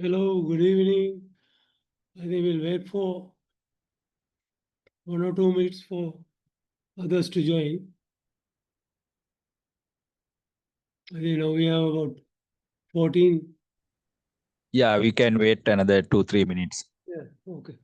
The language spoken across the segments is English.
Hello, good evening. I think we'll wait for 1 or 2 minutes for others to join. I think now we have about 14. Yeah, we can wait another 2-3 minutes. Yeah, okay.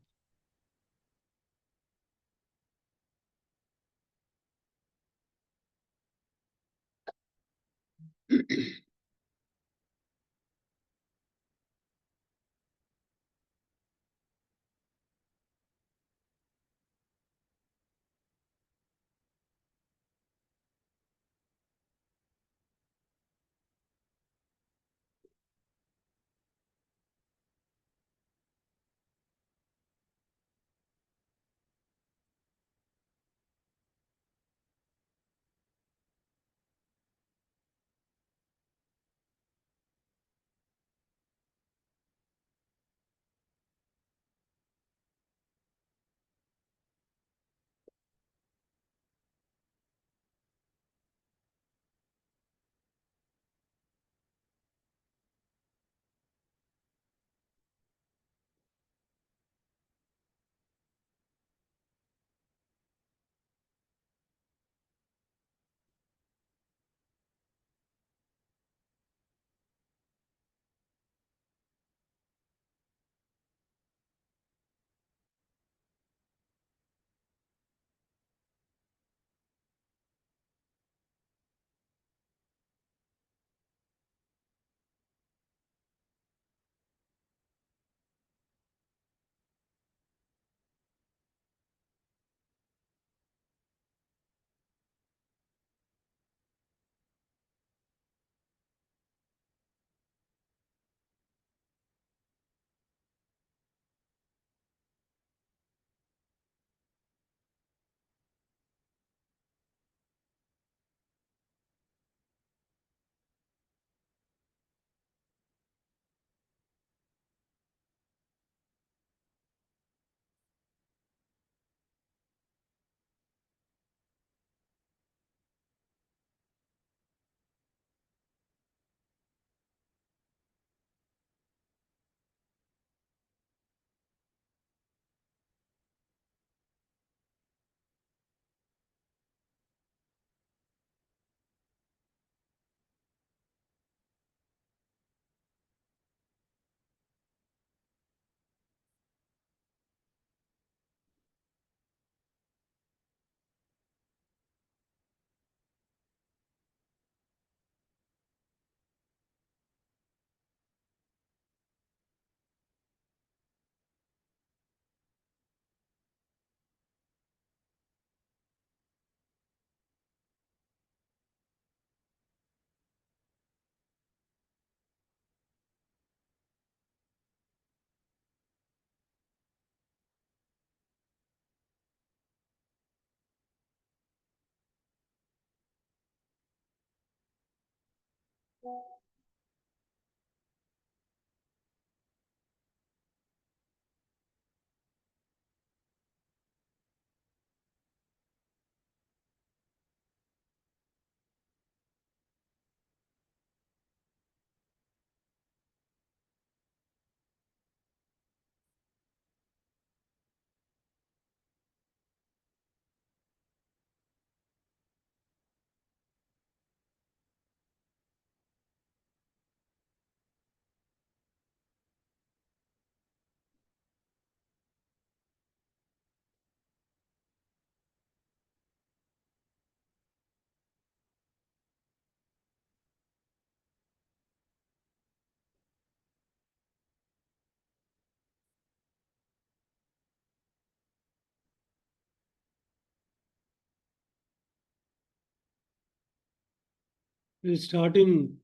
We'll start in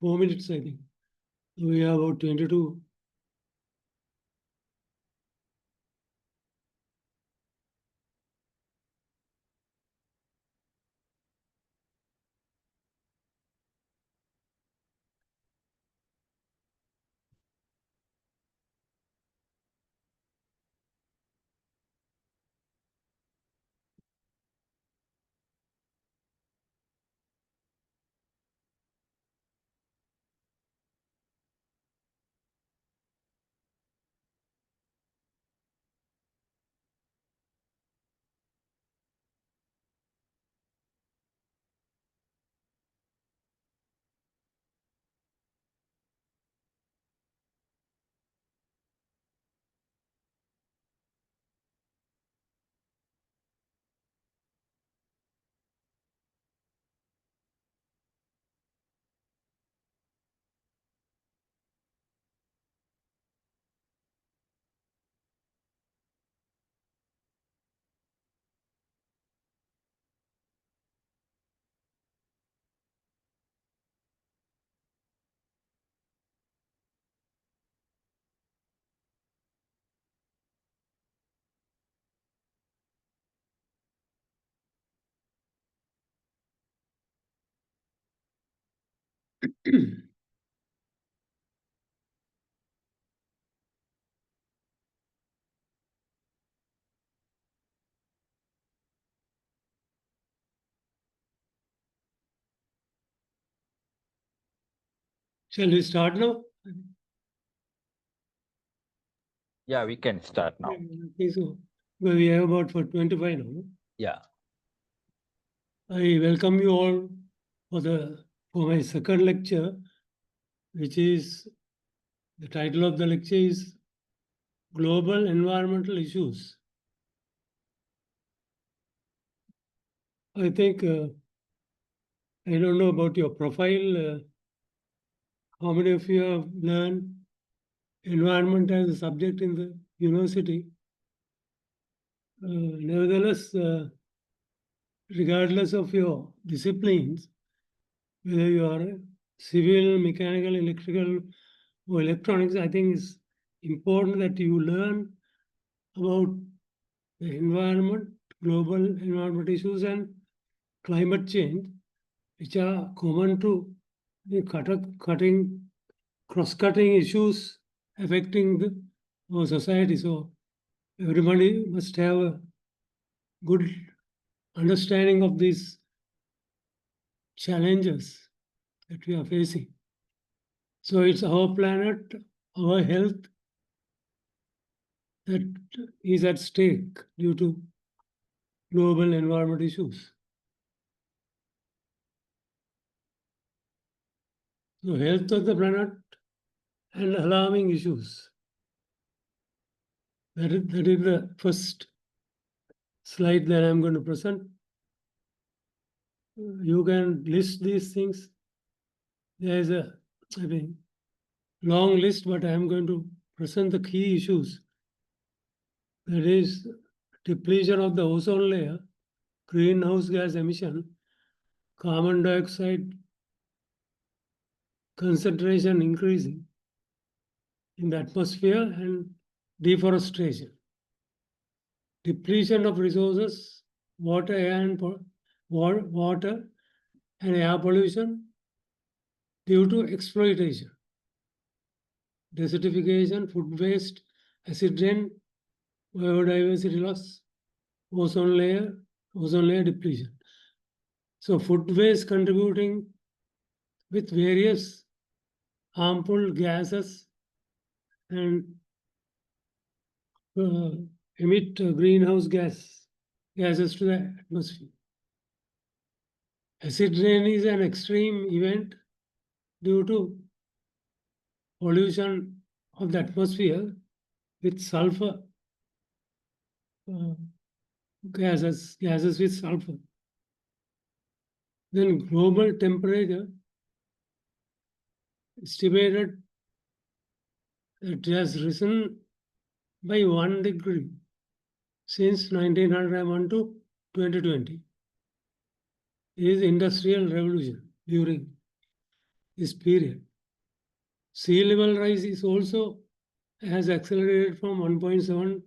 4 minutes, I think. We have about 22. Shall we start now? Yeah, we can start now. Okay, so well, we have about for 25 now. No? Yeah. I welcome you all for my second lecture, which is the title of the lecture is Global Environmental Issues. I think I don't know about your profile. How many of you have learned environment as a subject in the university? Nevertheless, regardless of your disciplines, whether you are civil, mechanical, electrical, or electronics, I think it's important that you learn about the environment, global environment issues, and climate change, which are common to the cross-cutting issues affecting our society. So everybody must have a good understanding of these challenges that we are facing. So it's our planet, our health that is at stake due to global environment issues. So health of the planet and alarming issues. That is the first slide that I'm going to present. You can list these things. There is a, I mean, long list, but I'm going to present the key issues. That is depletion of the ozone layer, greenhouse gas emission, carbon dioxide concentration increasing in the atmosphere, and deforestation. Depletion of resources, water, water and air pollution due to exploitation. Desertification, food waste, acid rain, biodiversity loss, ozone layer depletion. So food waste contributing with various harmful gases and emit greenhouse gases to the atmosphere. Acid rain is an extreme event due to pollution of the atmosphere with sulfur gases with sulfur. Then global temperature estimated it has risen by 1 degree since 1901 to 2020. Is industrial revolution during this period. Sea level rise is also has accelerated from 1.7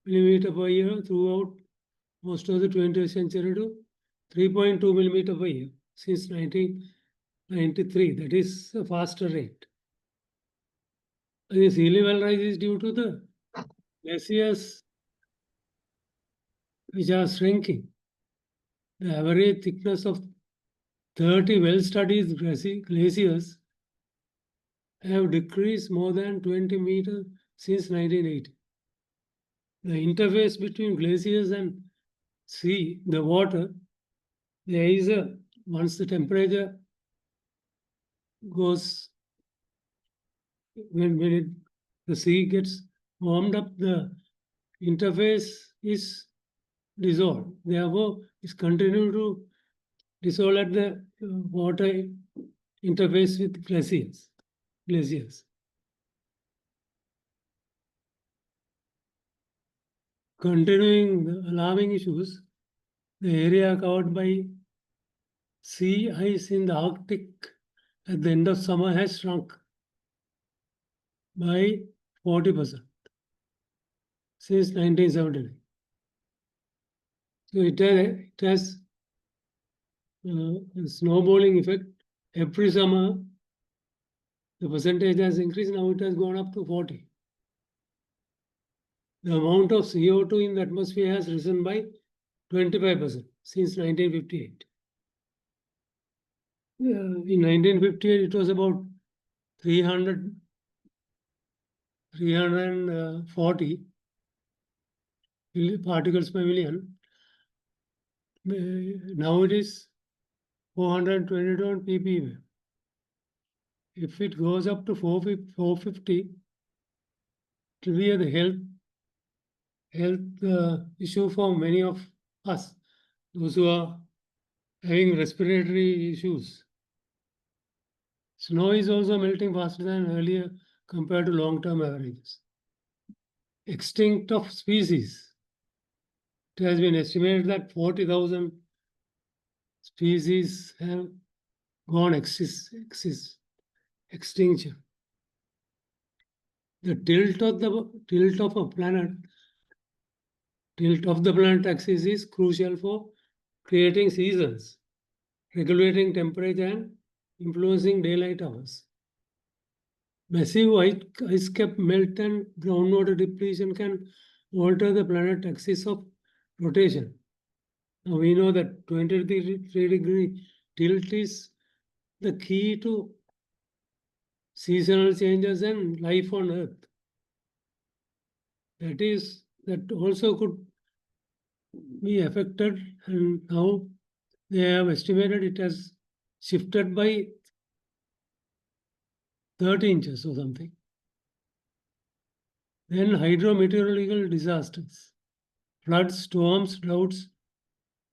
millimeter per year throughout most of the 20th century to 3.2 millimeter per year since 1993. That is a faster rate. The sea level rise is due to the glaciers which are shrinking. The average thickness of 30 well-studied glaciers have decreased more than 20 meters since 1980. The interface between glaciers and sea, the water, there is a, once the temperature goes, the sea gets warmed up, the interface is dissolved. Therefore, it's continue to dissolve at the water interface with glaciers. Continuing the alarming issues, the area covered by sea ice in the Arctic at the end of summer has shrunk by 40% since 1979. So it has a snowballing effect. Every summer, the percentage has increased. Now it has gone up to 40. The amount of CO2 in the atmosphere has risen by 25% since 1958. In 1958, it was about 340 particles per million. Now it is 422 ppm. If it goes up to 450, it will be the health issue for many of us, those who are having respiratory issues. Snow is also melting faster than earlier compared to long-term averages. Extinct of species. It has been estimated that 40,000 species have gone extinction. The tilt of the planet axis is crucial for creating seasons, regulating temperature and influencing daylight hours. Massive ice cap melt and groundwater depletion can alter the planet axis of rotation. Now we know that 23-degree tilt is the key to seasonal changes and life on Earth. That also could be affected, and now they have estimated it has shifted by 30 inches or something. Then hydrometeorological disasters, floods, storms, droughts,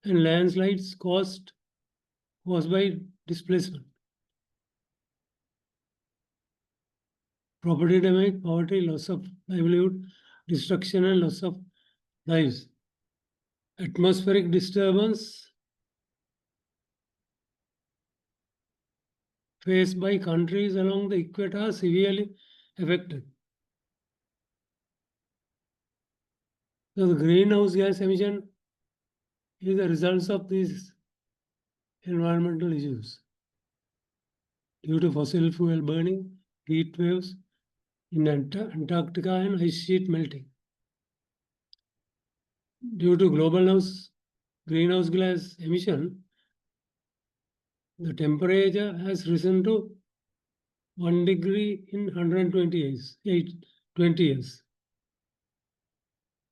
and landslides caused by displacement. Property damage, poverty, loss of livelihood, destruction and loss of lives. Atmospheric disturbance faced by countries along the equator are severely affected. So the greenhouse gas emission is the results of these environmental issues. Due to fossil fuel burning, heat waves in Antarctica and ice sheet melting. Due to global greenhouse gas emission, the temperature has risen to 1 degree in 120 years. 20 years.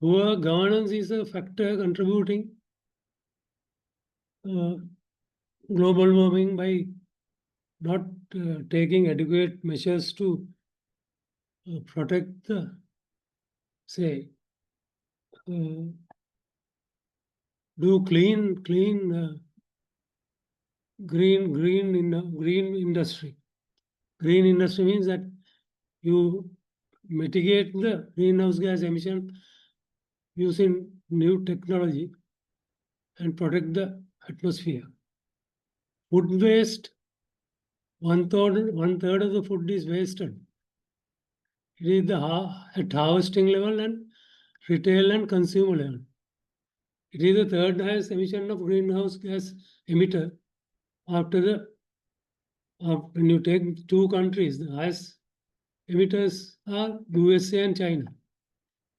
Poor governance is a factor contributing global warming by not taking adequate measures to protect the, say, do clean green industry. Green industry means that you mitigate the greenhouse gas emission using new technology and protect the atmosphere. Food waste one third of the food is wasted. It is at harvesting level and retail and consumer level. It is the third highest emission of greenhouse gas emitter after when you take two countries, the highest emitters are USA and China.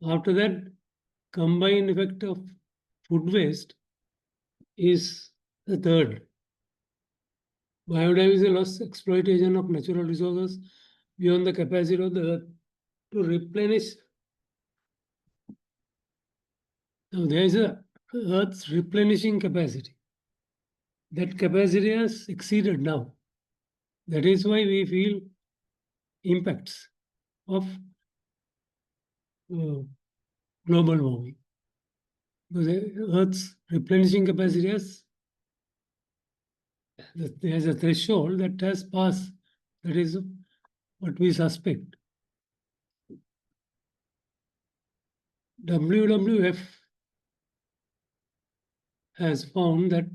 After that, combined effect of food waste is the third. Biodiversity loss, exploitation of natural resources beyond the capacity of the earth to replenish. Now there is a earth's replenishing capacity. That capacity has exceeded now. That is why we feel impacts of global warming. Because Earth's replenishing capacity has, there's a threshold that has passed. That is what we suspect. WWF has found that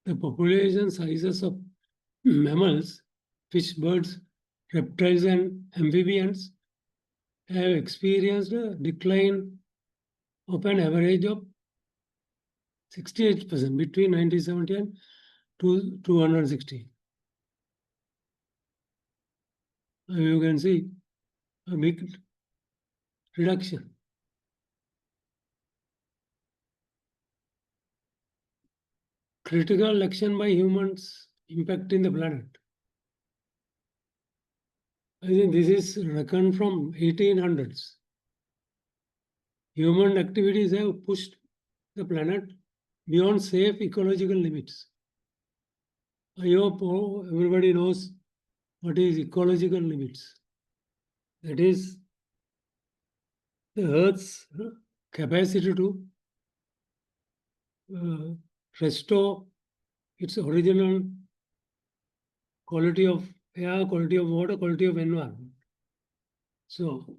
the population sizes of mammals, fish, birds, reptiles, and amphibians have experienced a decline of an average of 68% between 1970 and 260. You can see a big reduction. Critical action by humans impacting the planet. I think this is reckoned from 1800s. Human activities have pushed the planet beyond safe ecological limits. I hope everybody knows what is ecological limits. That is the Earth's capacity to restore its original quality of air, quality of water, quality of environment. So,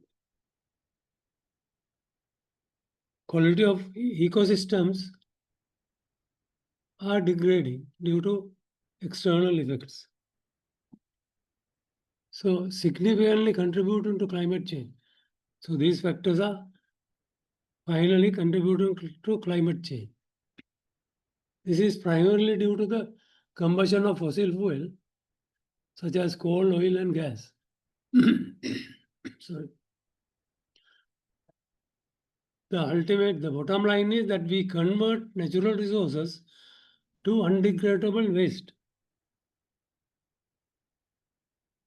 quality of ecosystems are degrading due to external effects. So, significantly contributing to climate change. So, these factors are finally contributing to climate change. This is primarily due to the combustion of fossil fuel, such as coal, oil, and gas. Sorry. The bottom line is that we convert natural resources to undegradable waste.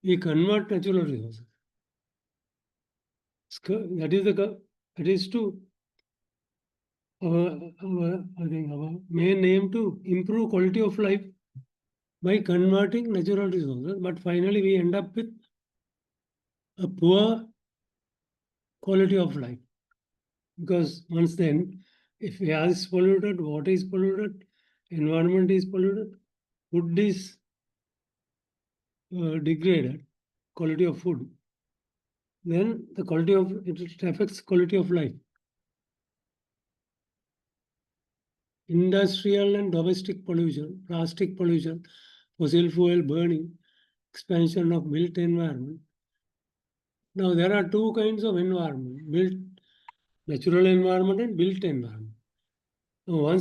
We convert natural resources. That is to our main aim to improve quality of life by converting natural resources, but finally we end up with a poor quality of life. Because once then, if air is polluted, water is polluted, environment is polluted, food is degraded, quality of food, then the quality of it affects quality of life. Industrial and domestic pollution, plastic pollution, fossil fuel burning, expansion of built environment. Now there are two kinds of environment: built natural environment and built environment. Now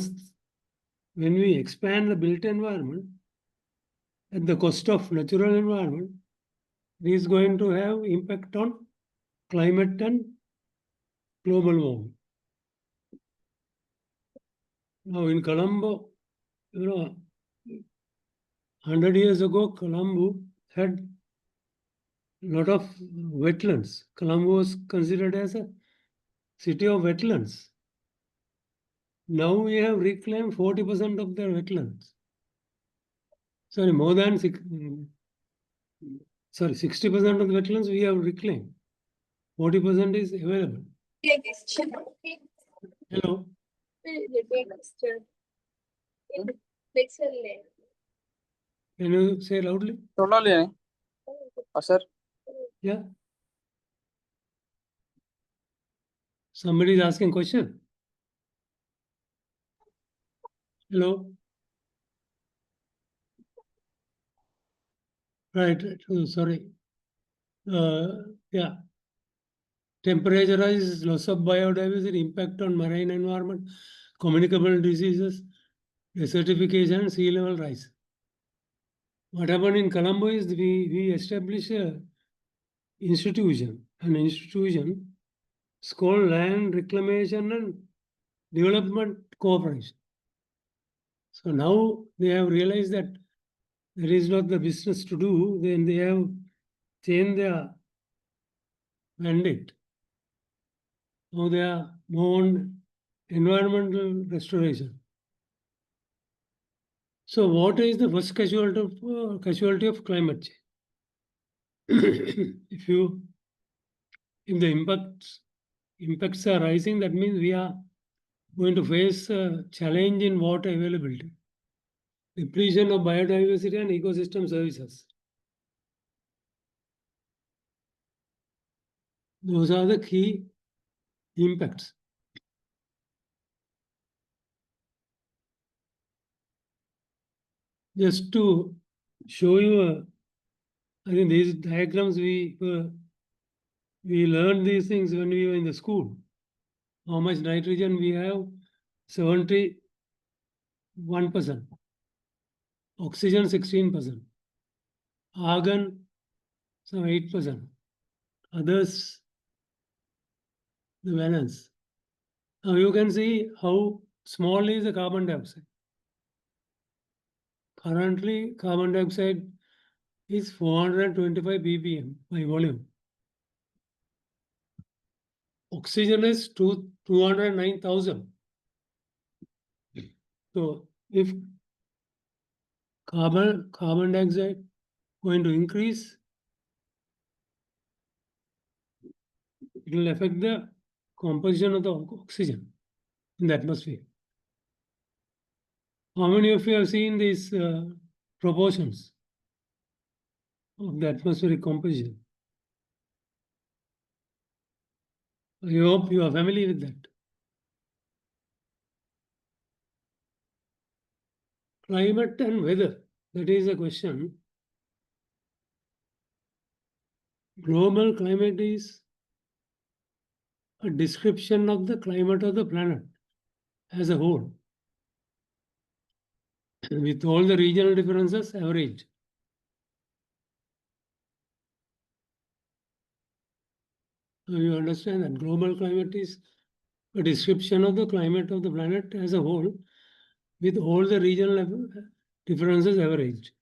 when we expand the built environment at the cost of natural environment, it is going to have impact on climate and global warming. Now in Colombo, 100 years ago, Colombo had a lot of wetlands. Colombo was considered as a city of wetlands. Now we have reclaimed 40% of their wetlands. Sorry, 60% of the wetlands we have reclaimed. 40% is available. Hello. Can you say loudly? Sir. Yeah. Somebody is asking question. Hello. Right. Oh, sorry. Yeah. Temperature rise, loss of biodiversity, impact on marine environment, communicable diseases, desertification, sea level rise. What happened in Colombo is we established a institution, an institution. It's called Land Reclamation and Development Cooperation. So now they have realized that that is not the business to do, then they have changed their mandate. Now they are more on environmental restoration. So what is the first casualty of climate change? If the impacts are rising, that means we are going to face a challenge in water availability, depletion of biodiversity and ecosystem services. Those are the key impacts. Just to show you, I think these diagrams we learned these things when we were in the school. How much nitrogen we have? 71%. Oxygen 16%. Argon some 8%. Others the balance. Now you can see how small is the carbon dioxide. Currently, carbon dioxide is 425 ppm by volume. Oxygen is 209,000. So if carbon dioxide going to increase, it will affect the composition of the oxygen in the atmosphere. How many of you have seen these proportions of the atmospheric composition? I hope you are familiar with that. Climate and weather, that is a question. Global climate is a description of the climate of the planet as a whole, with all the regional differences averaged. So you understand that global climate is a description of the climate of the planet as a whole, with all the regional differences averaged.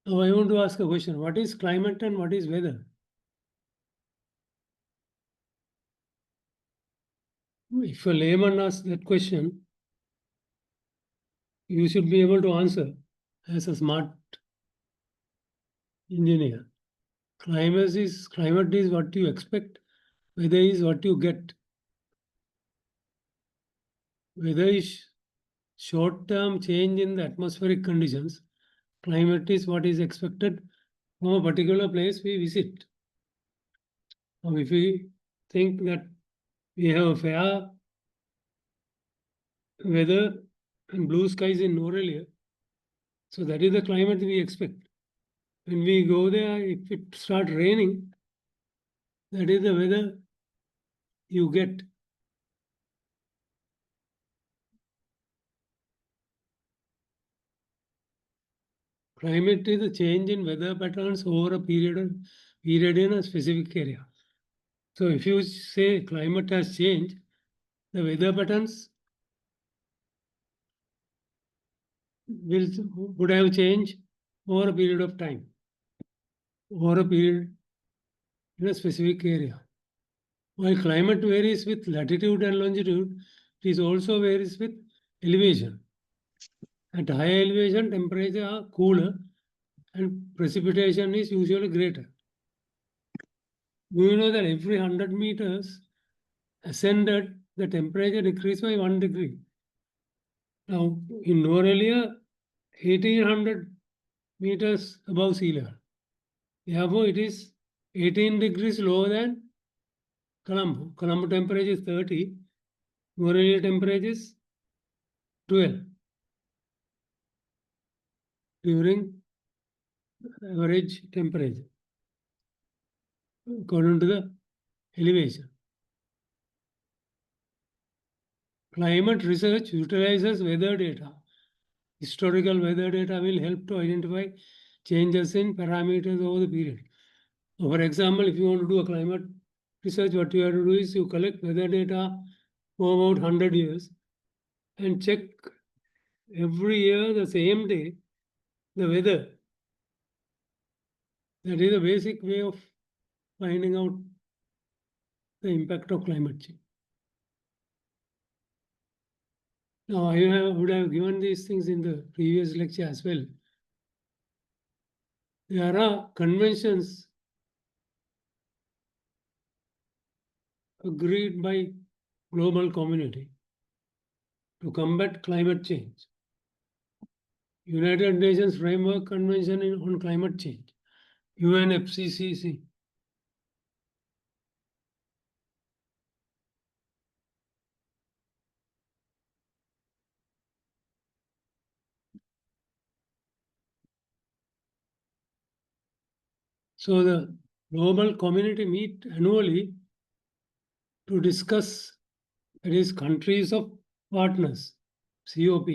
Now I want to ask a question. What is climate and what is weather? If a layman asks that question, you should be able to answer as a smart engineer. Climate is what you expect, weather is what you get. Weather is short-term change in the atmospheric conditions. Climate is what is expected from a particular place we visit. Now, if we think that we have fair weather and blue skies in Norelia, so that is the climate we expect. When we go there, if it starts raining, that is the weather you get. Climate is a change in weather patterns over a period in a specific area. So if you say climate has changed, the weather patterns would have changed over a period of time, over a period in a specific area. While climate varies with latitude and longitude, it also varies with elevation. At high elevation, temperatures are cooler and precipitation is usually greater. We know that every 100 meters ascended, the temperature decreased by 1 degree. Now, in Norelia, 1800 meters above sea level. Therefore, it is 18 degrees lower than Colombo. Colombo temperature is 30. Norelia temperature is 12 during average temperature according to the elevation. Climate research utilizes weather data. Historical weather data will help to identify changes in parameters over the period. So for example, if you want to do a climate research, what you have to do is you collect weather data for about 100 years and check every year the same day the weather. That is a basic way of finding out the impact of climate change. Now, would have given these things in the previous lecture as well. There are conventions agreed by global community to combat climate change. United Nations Framework Convention on Climate Change, UNFCCC. So the global community meet annually to discuss, that is, countries of partners, COP.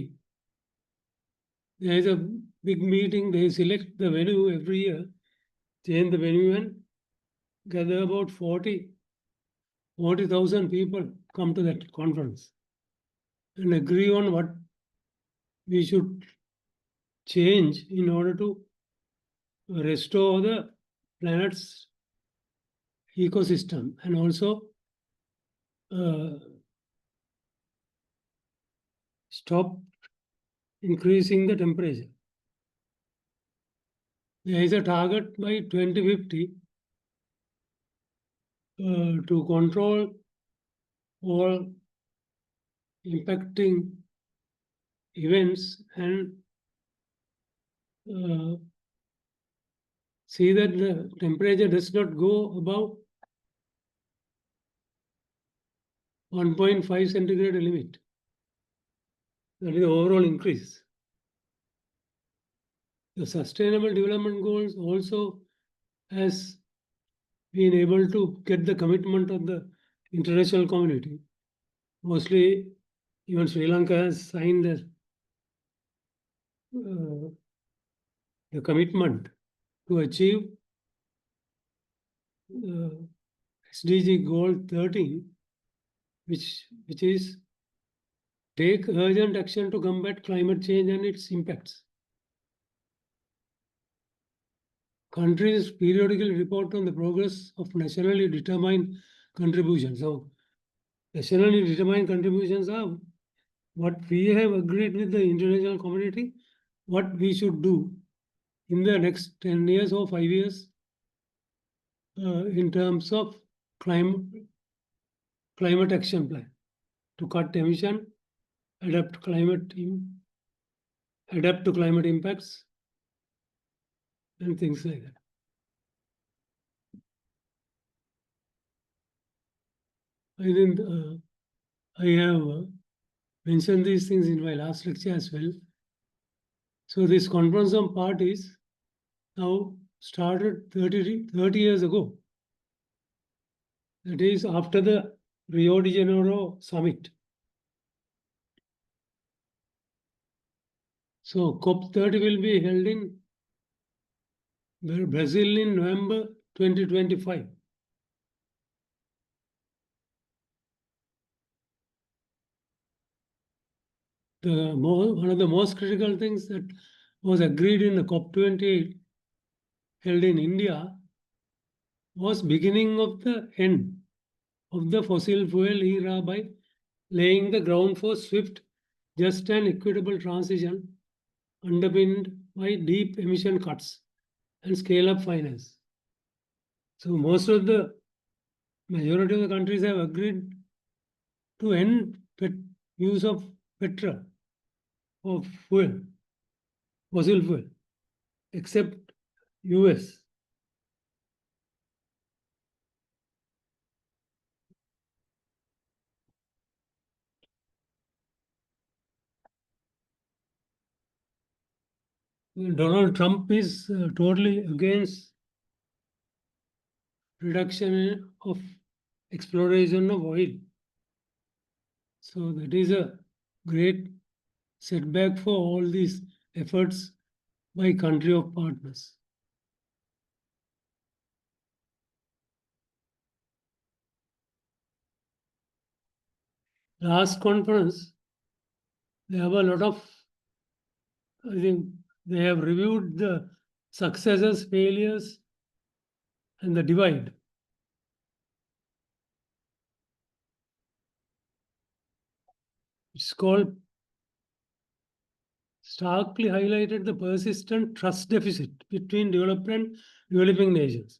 There is a big meeting, they select the venue every year, change the venue and gather about 40,000 people come to that conference and agree on what we should change in order to restore the planet's ecosystem and also stop increasing the temperature. There is a target by 2050 to control all impacting events and see that the temperature does not go above 1.5 centigrade limit. That is the overall increase. The Sustainable Development Goals also has been able to get the commitment of the international community. Mostly, even Sri Lanka has signed the commitment to achieve SDG goal 13, which is take urgent action to combat climate change and its impacts. Countries periodically report on the progress of nationally determined contributions. So, nationally determined contributions are what we have agreed with the international community, what we should do in the next 10 years or 5 years in terms of climate action plan to cut emission, adapt to climate impacts, and things like that. I think I have mentioned these things in my last lecture as well. So this conference on parties now started 30 years ago. That is after the Rio de Janeiro summit. So COP30 will be held in Brazil in November 2025. One of the most critical things that was agreed in the COP28 held in India was beginning of the end of the fossil fuel era by laying the ground for swift, just and equitable transition underpinned by deep emission cuts and scale-up finance. So most of the majority of the countries have agreed to end use of petrol or fuel, fossil fuel, except US. Donald Trump is totally against reduction of exploration of oil. So that is a great setback for all these efforts by country of partners. Last conference, they have a lot of, I think they have reviewed the successes, failures, and the divide. It's called starkly highlighted the persistent trust deficit between developed and developing nations.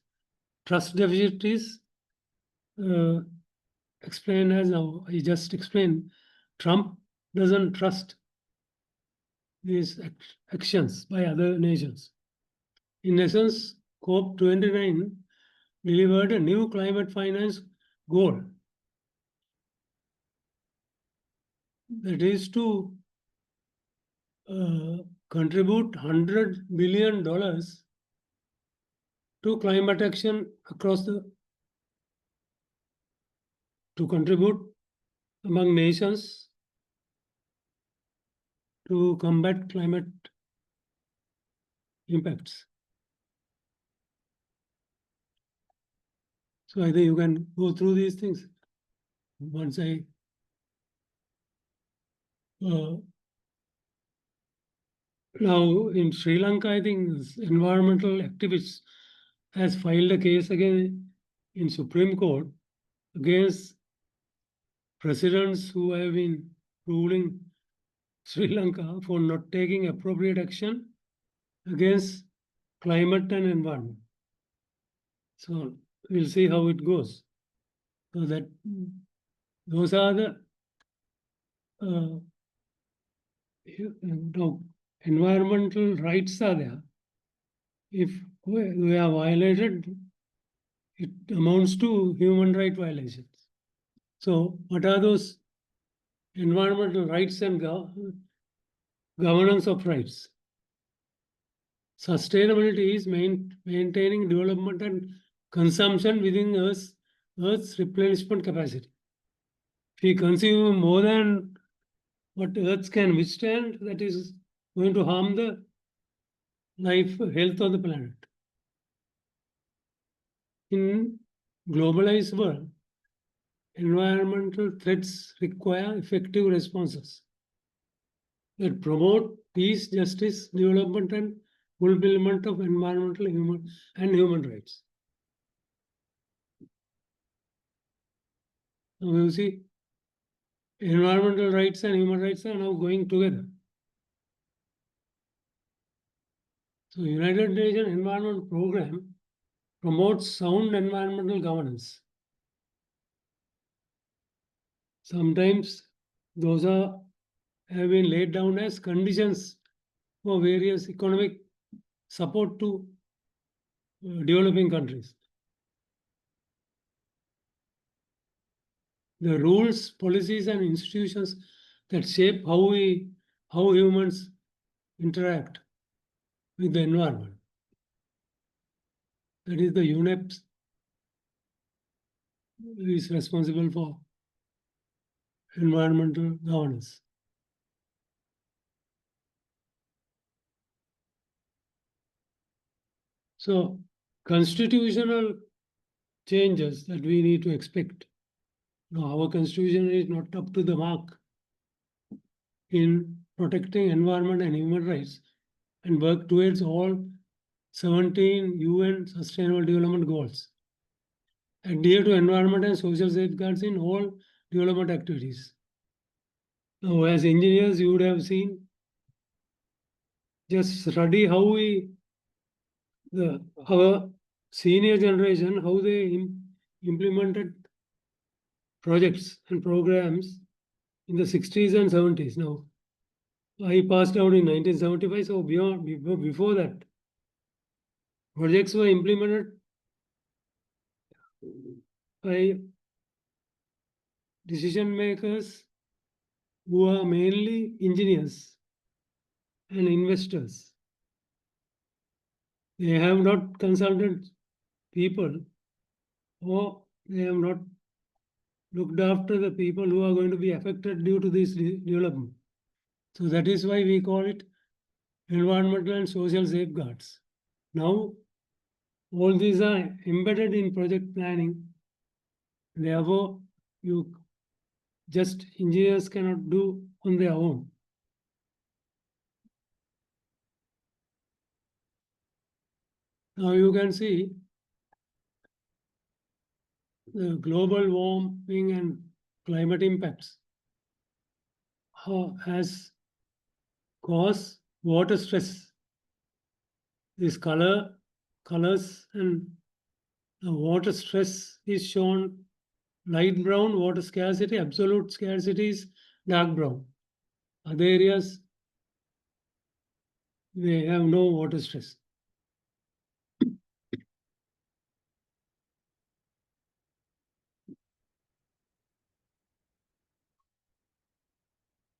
Trust deficit is uh, explained as now I just explained. Trump doesn't trust these actions by other nations. In essence, COP29 delivered a new climate finance goal that is to contribute $100 billion to climate action across the, to contribute among nations to combat climate impacts. So I think you can go through these things once I now in Sri Lanka, I think environmental activists has filed a case again in Supreme Court against presidents who have been ruling Sri Lanka for not taking appropriate action against climate and environment. So we'll see how it goes. So that those are the environmental rights are there. If we are violated, it amounts to human right violations. So what are those environmental rights and governance of rights? Sustainability is maintaining development and consumption within Earth's replenishment capacity. If we consume more than what Earth can withstand, that is going to harm the health of the planet. In globalized world, environmental threats require effective responses that promote peace, justice, development, and fulfillment of environmental human rights. Now you see, environmental rights and human rights are now going together. So United Nations Environment Program promotes sound environmental governance. Sometimes those have been laid down as conditions for various economic support to developing countries. The rules, policies, and institutions that shape how humans interact with the environment. That is the UNEP is responsible for environmental governance. So constitutional changes that we need to expect. Now, our constitution is not up to the mark in protecting environment and human rights and work towards all 17 UN Sustainable Development Goals. Adhere to environment and social safeguards in all development activities. Now, as engineers, you would have seen, just study how our senior generation, how they implemented projects and programs in the 60s and 70s. Now, I passed out in 1975, so before that, projects were implemented by decision makers who are mainly engineers and investors. They have not consulted people, or they have not looked after the people who are going to be affected due to this development. So that is why we call it environmental and social safeguards. Now, all these are embedded in project planning. Therefore, you just engineers cannot do on their own. Now you can see the global warming and climate impacts has caused water stress. This colors and the water stress is shown light brown, water scarcity, absolute scarcity is dark brown. Other areas, they have no water stress.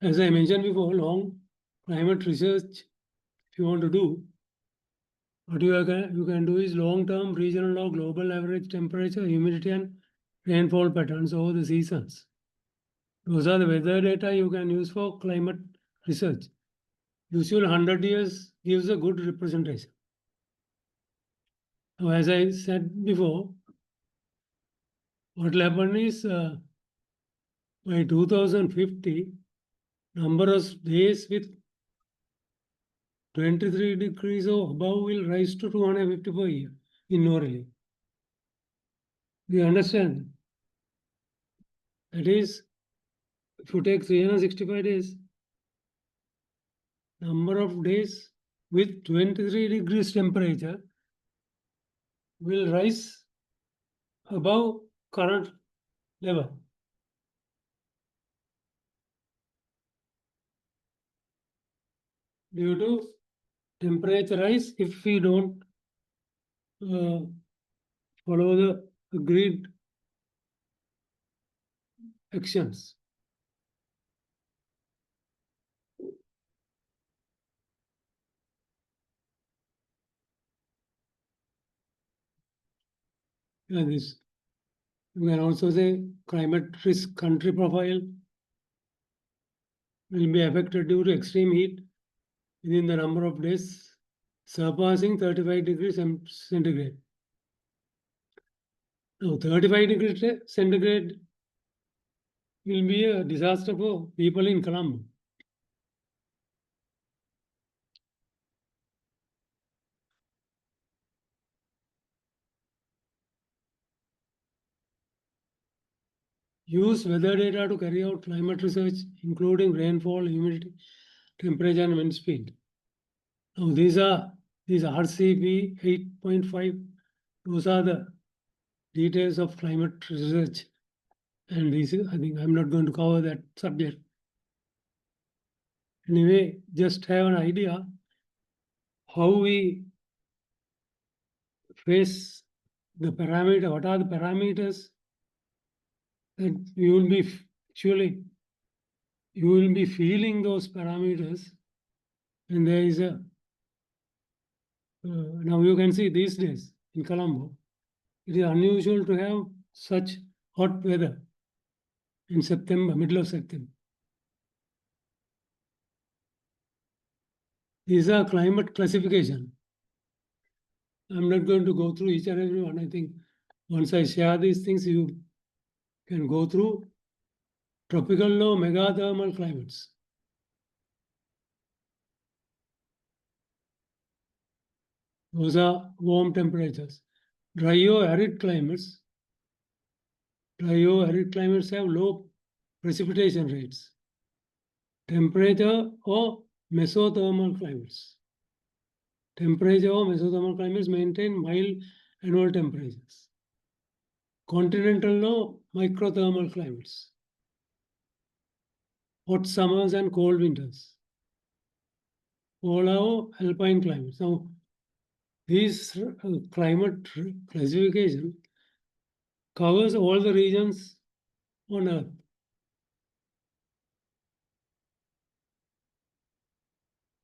As I mentioned before, long climate research, if you want to do, what you can do is long-term regional or global average temperature, humidity, and rainfall patterns over the seasons. Those are the weather data you can use for climate research. Usual 100 years gives a good representation. Now, as I said before, what will happen is by 2050, number of days with 23 degrees or above will rise to 250 per year in Norway. We understand. That is, if you take 365 days, number of days with 23 degrees temperature will rise above current level. Due to temperature rise, if we don't follow the agreed actions. This you can also say climate risk country profile will be affected due to extreme heat within the number of days surpassing 35 degrees centigrade. Now, 35 degrees centigrade will be a disaster for people in Colombo. Use weather data to carry out climate research, including rainfall, humidity, temperature, and wind speed. Now, these RCP 8.5. Those are the details of climate research. And I think I'm not going to cover that subject. Anyway, just have an idea how we face the parameter. What are the parameters that you will be actually, you will be feeling those parameters. And there is a, now you can see these days in Colombo, it is unusual to have such hot weather in September, middle of September. These are climate classification. I'm not going to go through each and every one. I think once I share these things, you can go through tropical low megathermal climates. Those are warm temperatures. Dry or arid climates. Dry or arid climates have low precipitation rates. Temperature or mesothermal climates. Temperature or mesothermal climates maintain mild annual temperatures. Continental low microthermal climates. Hot summers and cold winters. Polar alpine climates. Now, these climate classification covers all the regions on Earth.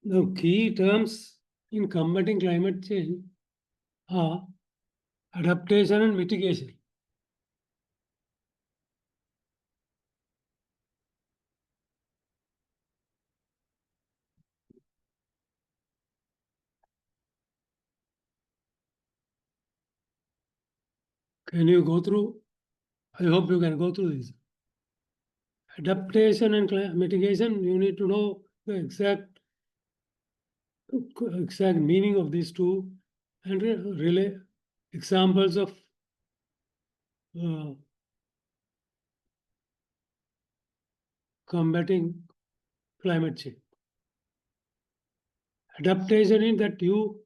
The key terms in combating climate change are adaptation and mitigation. Can you go through? I hope you can go through this. Adaptation and mitigation, you need to know the exact meaning of these two and relay examples of combating climate change. Adaptation is that you,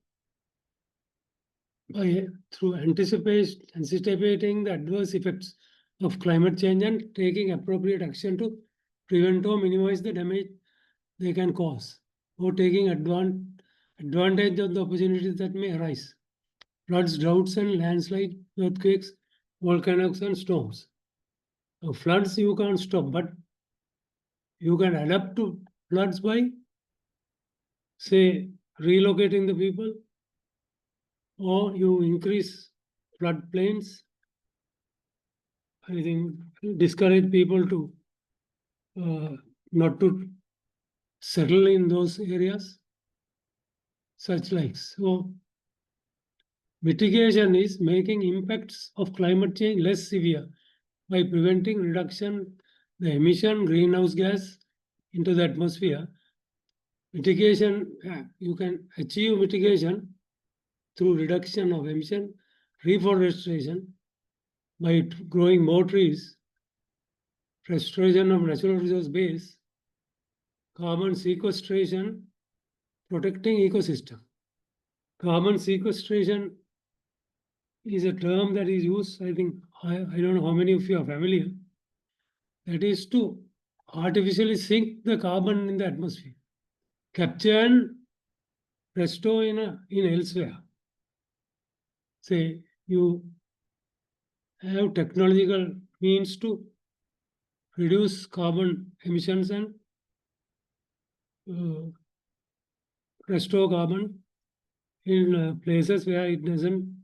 through anticipating the adverse effects of climate change and taking appropriate action to prevent or minimize the damage they can cause, or taking advantage of the opportunities that may arise. Floods, droughts, and landslides, earthquakes, volcanoes, and storms. Now, floods you can't stop, but you can adapt to floods by, say, relocating the people, or you increase floodplains. I think discourage people to not to settle in those areas, such like. So, mitigation is making impacts of climate change less severe by preventing reduction the emission greenhouse gas into the atmosphere. Mitigation, you can achieve mitigation through reduction of emission, reforestation, by growing more trees, restoration of natural resource base, carbon sequestration, protecting ecosystem. Carbon sequestration is a term that is used, I think, I don't know how many of you are familiar. That is to artificially sink the carbon in the atmosphere, capture and restore in elsewhere. Say you have technological means to reduce carbon emissions and restore carbon in places where it doesn't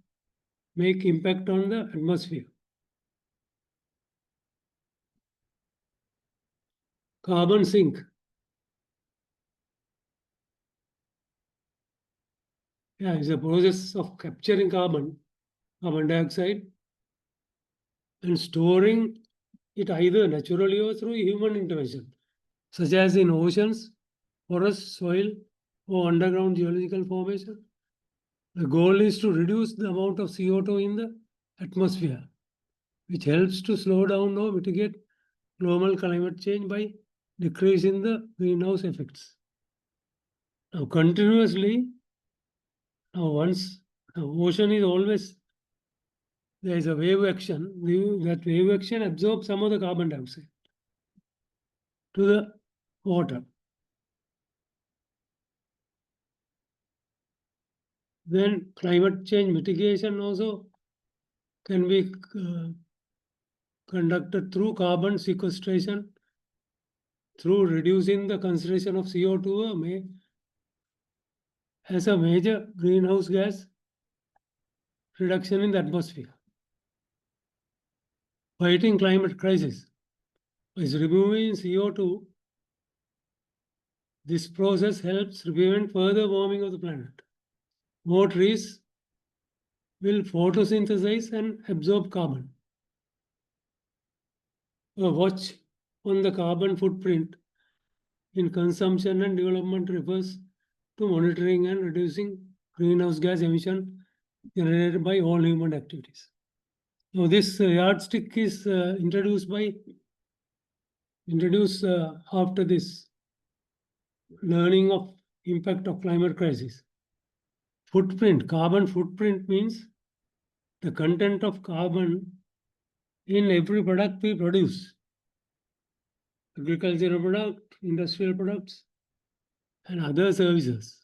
make impact on the atmosphere. Carbon sink. Yeah, it's a process of capturing carbon dioxide, and storing it either naturally or through human intervention, such as in oceans, forests, soil, or underground geological formation. The goal is to reduce the amount of CO2 in the atmosphere, which helps to slow down or mitigate global climate change by decreasing the greenhouse effects. Now, continuously, once the ocean is always, there is a wave action, that wave action absorbs some of the carbon dioxide to the water. Then climate change mitigation also can be conducted through carbon sequestration, through reducing the concentration of CO2 as a major greenhouse gas reduction in the atmosphere. Fighting climate crisis is removing CO2. This process helps prevent further warming of the planet. More trees will photosynthesize and absorb carbon. A watch on the carbon footprint in consumption and development refers to monitoring and reducing greenhouse gas emission generated by all human activities. Now, this yardstick is introduced after this learning of impact of climate crisis. Footprint, carbon footprint means the content of carbon in every product we produce. Agricultural product, industrial products, and other services.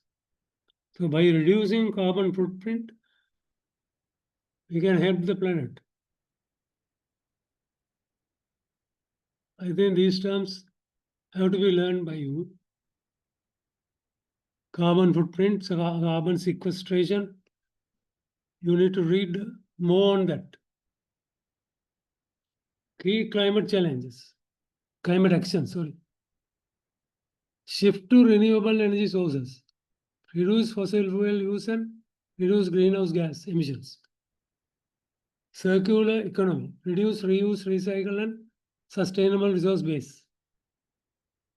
So by reducing carbon footprint, we can help the planet. I think these terms have to be learned by you. Carbon footprint, carbon sequestration you need to read more on that. Key climate challenges, climate action, sorry. Shift to renewable energy sources, reduce fossil fuel use and reduce greenhouse gas emissions. Circular economy, reduce, reuse, recycle, and sustainable resource base.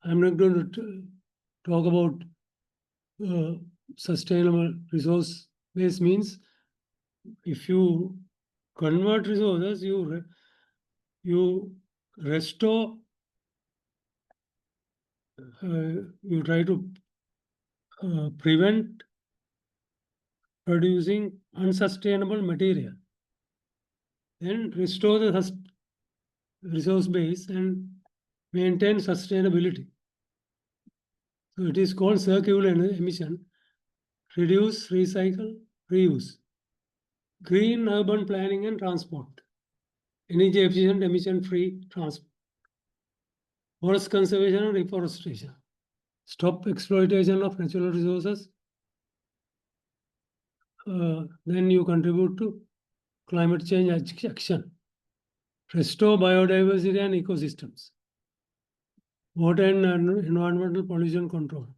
I'm not going to talk about sustainable resource base means if you convert resources, you restore, you try to prevent producing unsustainable material, then restore the resource base and maintain sustainability. So it is called circular emission, reduce, recycle, reuse. Green urban planning and transport, energy efficient, emission-free transport. Forest conservation and reforestation. Stop exploitation of natural resources. Then you contribute to climate change action. Restore biodiversity and ecosystems. Water and environmental pollution control.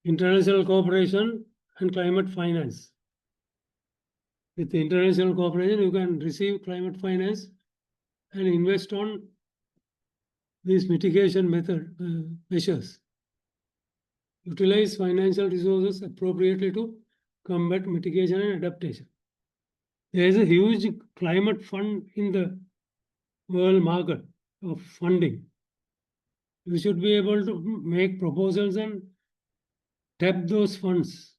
International cooperation and climate finance. With the international cooperation, you can receive climate finance and invest on these mitigation measures. Utilize financial resources appropriately to combat mitigation and adaptation. There is a huge climate fund in the world market of funding. You should be able to make proposals and tap those funds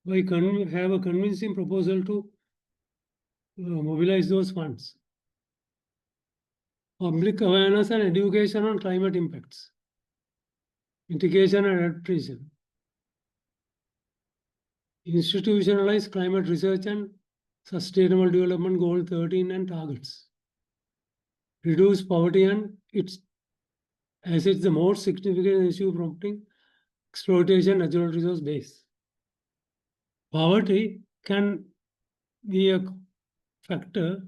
by have a convincing proposal to mobilize those funds. Public awareness and education on climate impacts. Mitigation and adaptation. Institutionalize climate research and Sustainable Development Goal 13 and targets. Reduce poverty and it's the most significant issue prompting exploitation natural resource base. Poverty can be a factor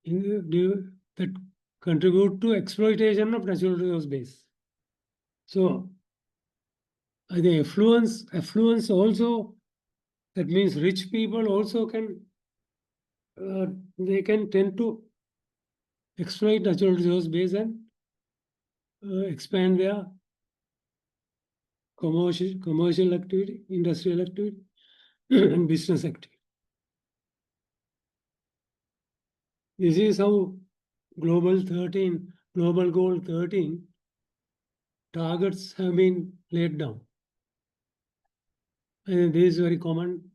that contribute to exploitation of natural resource base. So I think affluence also, that means rich people also can, they can tend to exploit natural resource base and expand their commercial activity, industrial activity, and business activity. This is how Global Goal 13 targets have been laid down. I think this is very common.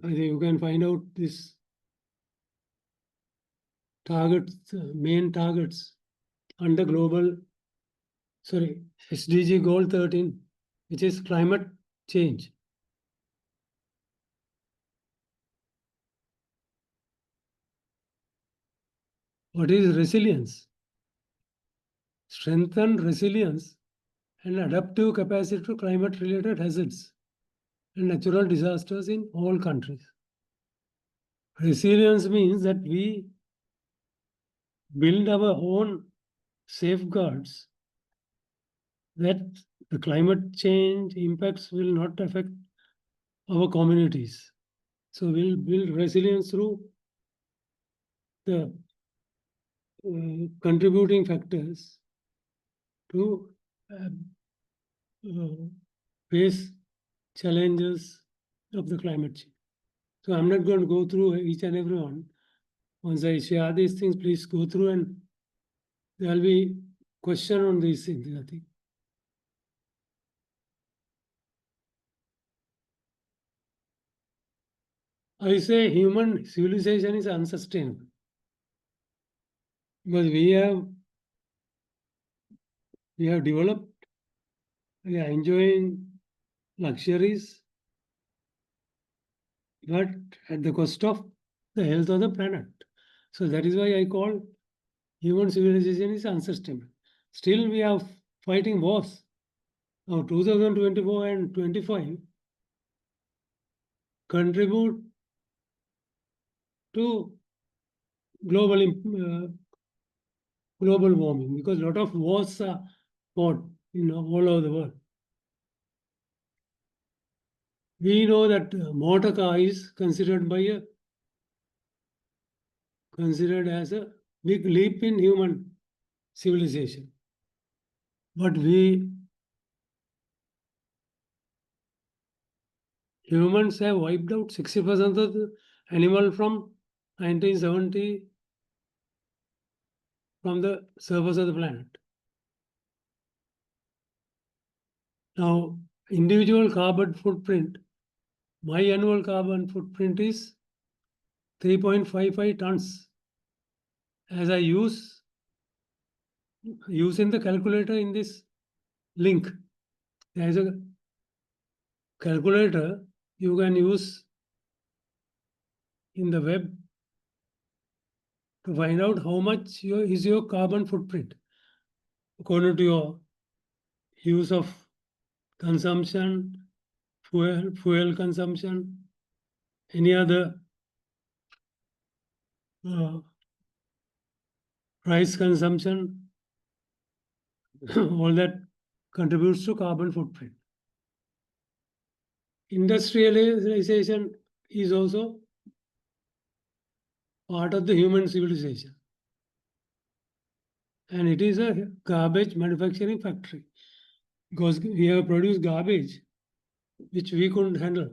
I think you can find out this targets, main targets under SDG Goal 13, which is climate change. What is resilience? Strengthen resilience and adaptive capacity to climate-related hazards and natural disasters in all countries. Resilience means that we build our own safeguards that the climate change impacts will not affect our communities. So we'll build resilience through the contributing factors to face challenges of the climate change. So I'm not going to go through each and every one. Once I share these things, please go through and there will be question on these things, I think. I say human civilization is unsustainable because we have developed, we are enjoying luxuries, but at the cost of the health of the planet. So that is why I call human civilization is unsustainable. Still, we are fighting wars. Now, 2024 and 25, contribute to global warming, because a lot of wars are fought all over the world. We know that motor car is considered as a big leap in human civilization. But humans have wiped out 60% of the animal from 1970 from the surface of the planet. Now, individual carbon footprint, my annual carbon footprint is 3.55 tons. As I using the calculator in this link, there is a calculator you can use in the web to find out how much is your carbon footprint according to your use of consumption, fuel consumption, any other rice consumption, all that contributes to carbon footprint. Industrialization is also part of the human civilization. And it is a garbage manufacturing factory, because we have produced garbage which we couldn't handle.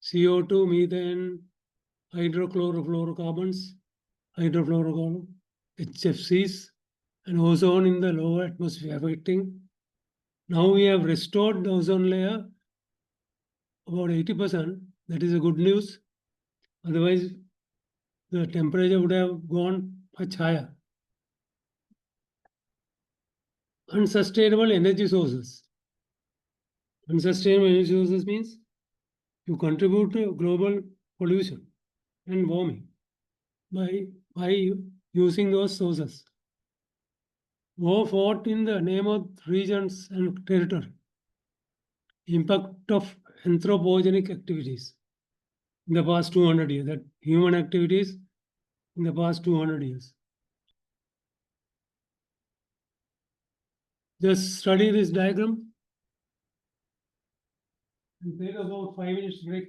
CO2, methane, hydrofluorocarbons, HFCs, and ozone in the lower atmosphere affecting. Now we have restored the ozone layer about 80%. That is a good news. Otherwise, the temperature would have gone much higher. Unsustainable energy sources. Unsustainable energy sources means you contribute to global pollution and warming by using those sources. War fought in the name of regions and territory. Impact of anthropogenic activities in the past 200 years, that human activities in the past 200 years. Just study this diagram and take about 5 minutes break.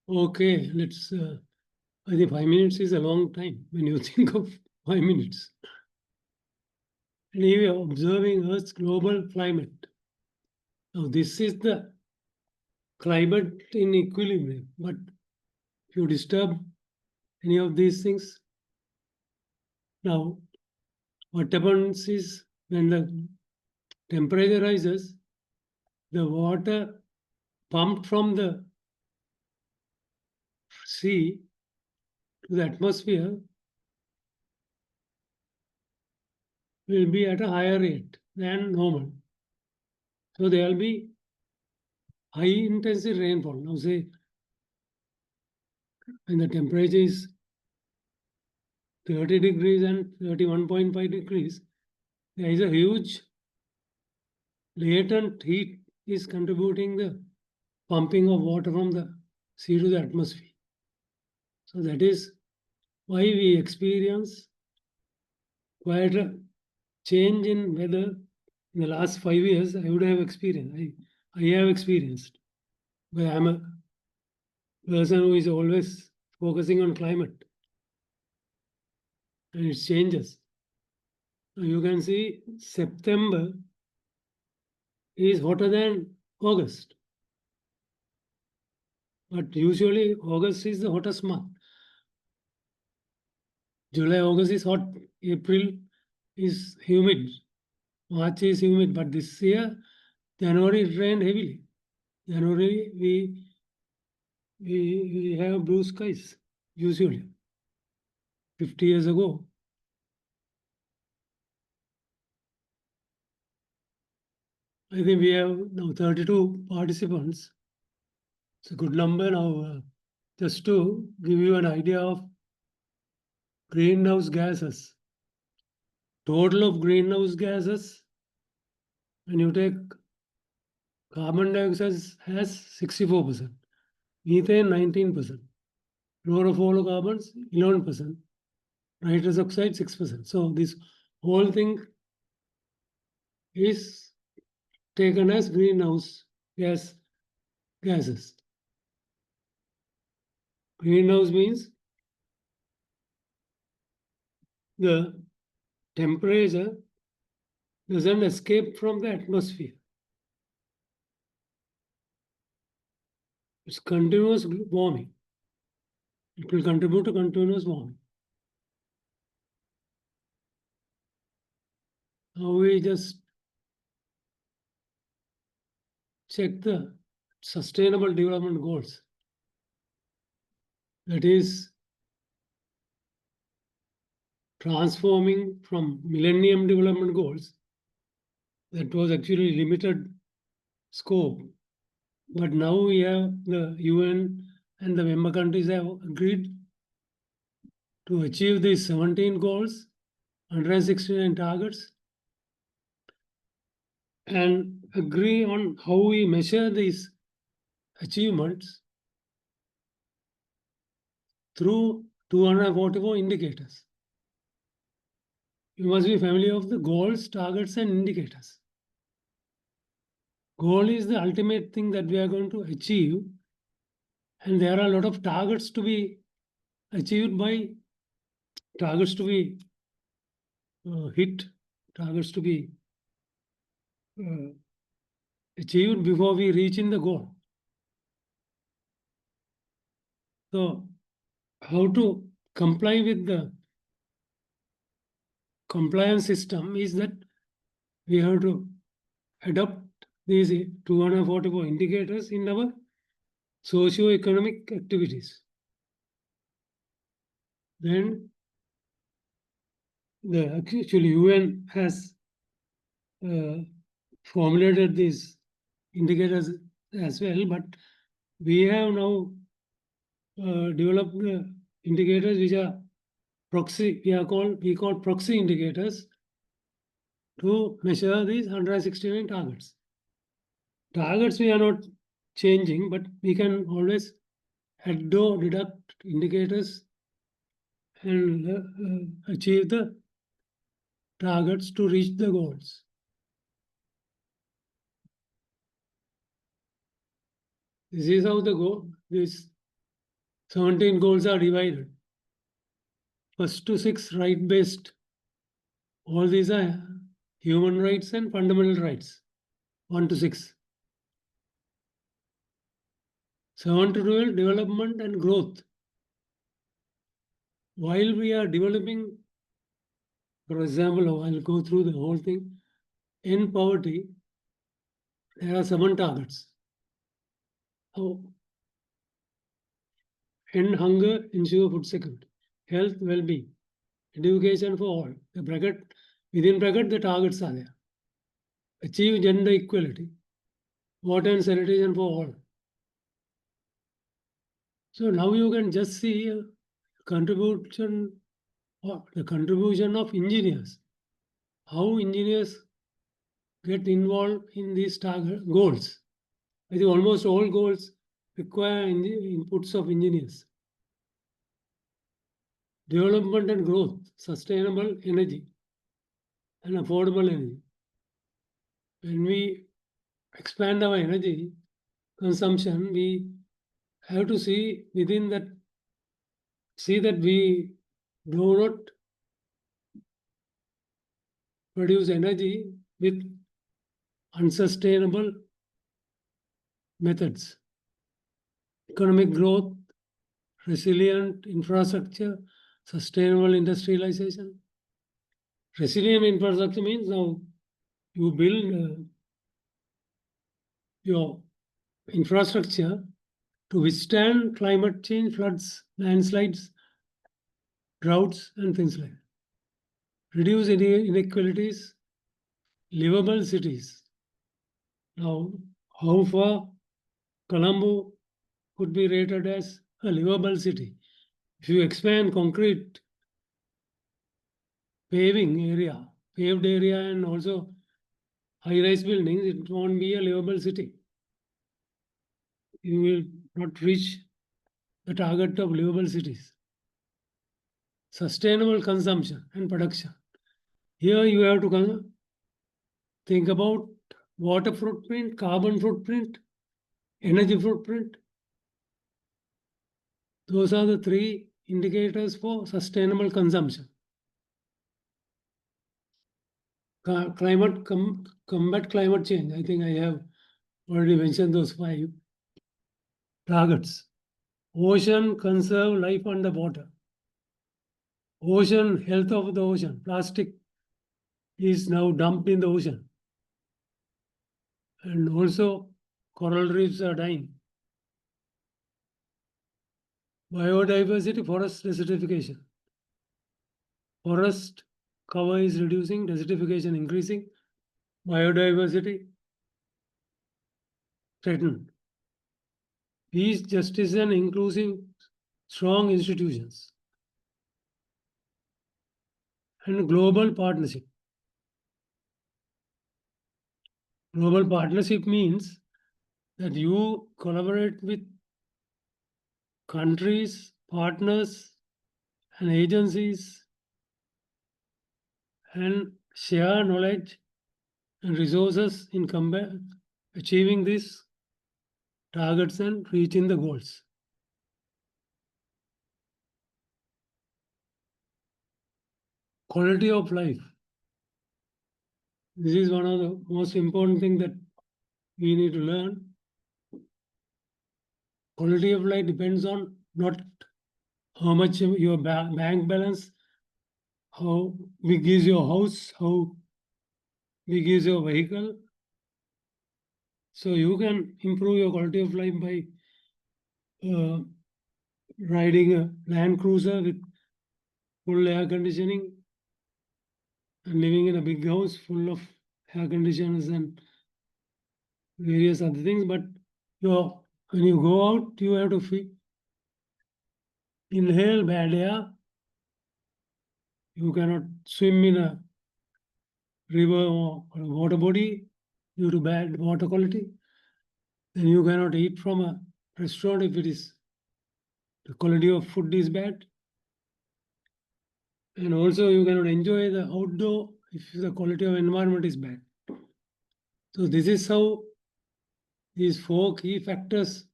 Okay, let's. I think 5 minutes is a long time when you think of 5 minutes. Anyway, observing Earth's global climate. Now, this is the climate in equilibrium, but if you disturb any of these things, now what happens is when the temperature rises, the water pumped from the sea to the atmosphere will be at a higher rate than normal. So there will be high intensity rainfall. Now, say when the temperature is 30 degrees and 31.5 degrees, there is a huge latent heat is contributing the pumping of water from the sea to the atmosphere. So that is why we experience quite a change in weather in the last 5 years. I would have experienced. I have experienced. But I'm a person who is always focusing on climate and its changes. Now you can see September is hotter than August. But usually August is the hottest month. July, August is hot. April is humid. March is humid. But this year, January it rained heavily. January we have blue skies usually. 50 years ago, I think we have now 32 participants. It's a good number now. Just to give you an idea of greenhouse gases. Total of greenhouse gases, when you take carbon dioxide has 64%, methane 19%, fluorofluorocarbons 11%, nitrous oxide 6%. So this whole thing is taken as greenhouse gases. Greenhouse means the temperature doesn't escape from the atmosphere. It's continuous warming. It will contribute to continuous warming. Now we just check the sustainable development goals. That is transforming from millennium development goals that was actually limited scope. But now we have the UN and the member countries have agreed to achieve these 17 goals, 169 targets, and agree on how we measure these achievements through 244 indicators. You must be familiar with the goals, targets, and indicators. Goal is the ultimate thing that we are going to achieve, and there are a lot of targets to be achieved by targets to be hit, targets to be achieved before we reach in the goal. So how to comply with the compliance system is that we have to adopt these 244 indicators in our socio-economic activities. Then the actually UN has formulated these indicators as well, but we have now developed indicators which are proxy. We call proxy indicators to measure these 169 targets. Targets we are not changing, but we can always add or deduct indicators and achieve the targets to reach the goals. This is how the goal, this 17 goals are divided. First to 6 right-based. All these are human rights and fundamental rights. 1 to 6. 7 to 12, development and growth. While we are developing, for example, I'll go through the whole thing. In poverty, there are 7 targets. Oh, end hunger, ensure food security, health, well-being, education for all. The bracket, within bracket, the targets are there. Achieve gender equality, water and sanitation for all. So now you can just see contribution, the contribution of engineers. How engineers get involved in these target goals. I think almost all goals require inputs of engineers. Development and growth, sustainable energy and affordable energy. When we expand our energy consumption, we have to see within that, see that we do not produce energy with unsustainable methods. Economic growth, resilient infrastructure, sustainable industrialization. Resilient infrastructure means now you build your infrastructure to withstand climate change, floods, landslides, droughts, and things like that. Reduce inequalities, livable cities. Now, how far Colombo could be rated as a livable city? If you expand concrete paved area, and also high-rise buildings, it won't be a livable city. You will not reach the target of livable cities. Sustainable consumption and production. Here you have to think about water footprint, carbon footprint, energy footprint. Those are the 3 indicators for sustainable consumption. Combat climate change. I think I have already mentioned those 5 targets. Ocean, conserve life underwater. Ocean, health of the ocean. Plastic is now dumped in the ocean. And also coral reefs are dying. Biodiversity, forest desertification. Forest cover is reducing, desertification increasing, biodiversity threatened. Peace, justice, and inclusive, strong institutions. And global partnership. Global partnership means that you collaborate with countries, partners, and agencies and share knowledge and resources in achieving these targets and reaching the goals. Quality of life. This is one of the most important things that we need to learn. Quality of life depends on not how much your bank balance, how big is your house, how big is your vehicle. So you can improve your quality of life by riding a Land Cruiser with full air conditioning and living in a big house full of air conditioners and various other things. But when you go out, you have to inhale bad air. You cannot swim in a river or water body due to bad water quality. Then you cannot eat from a restaurant if the quality of food is bad. And also you cannot enjoy the outdoor if the quality of environment is bad. So this is how these 4 key factors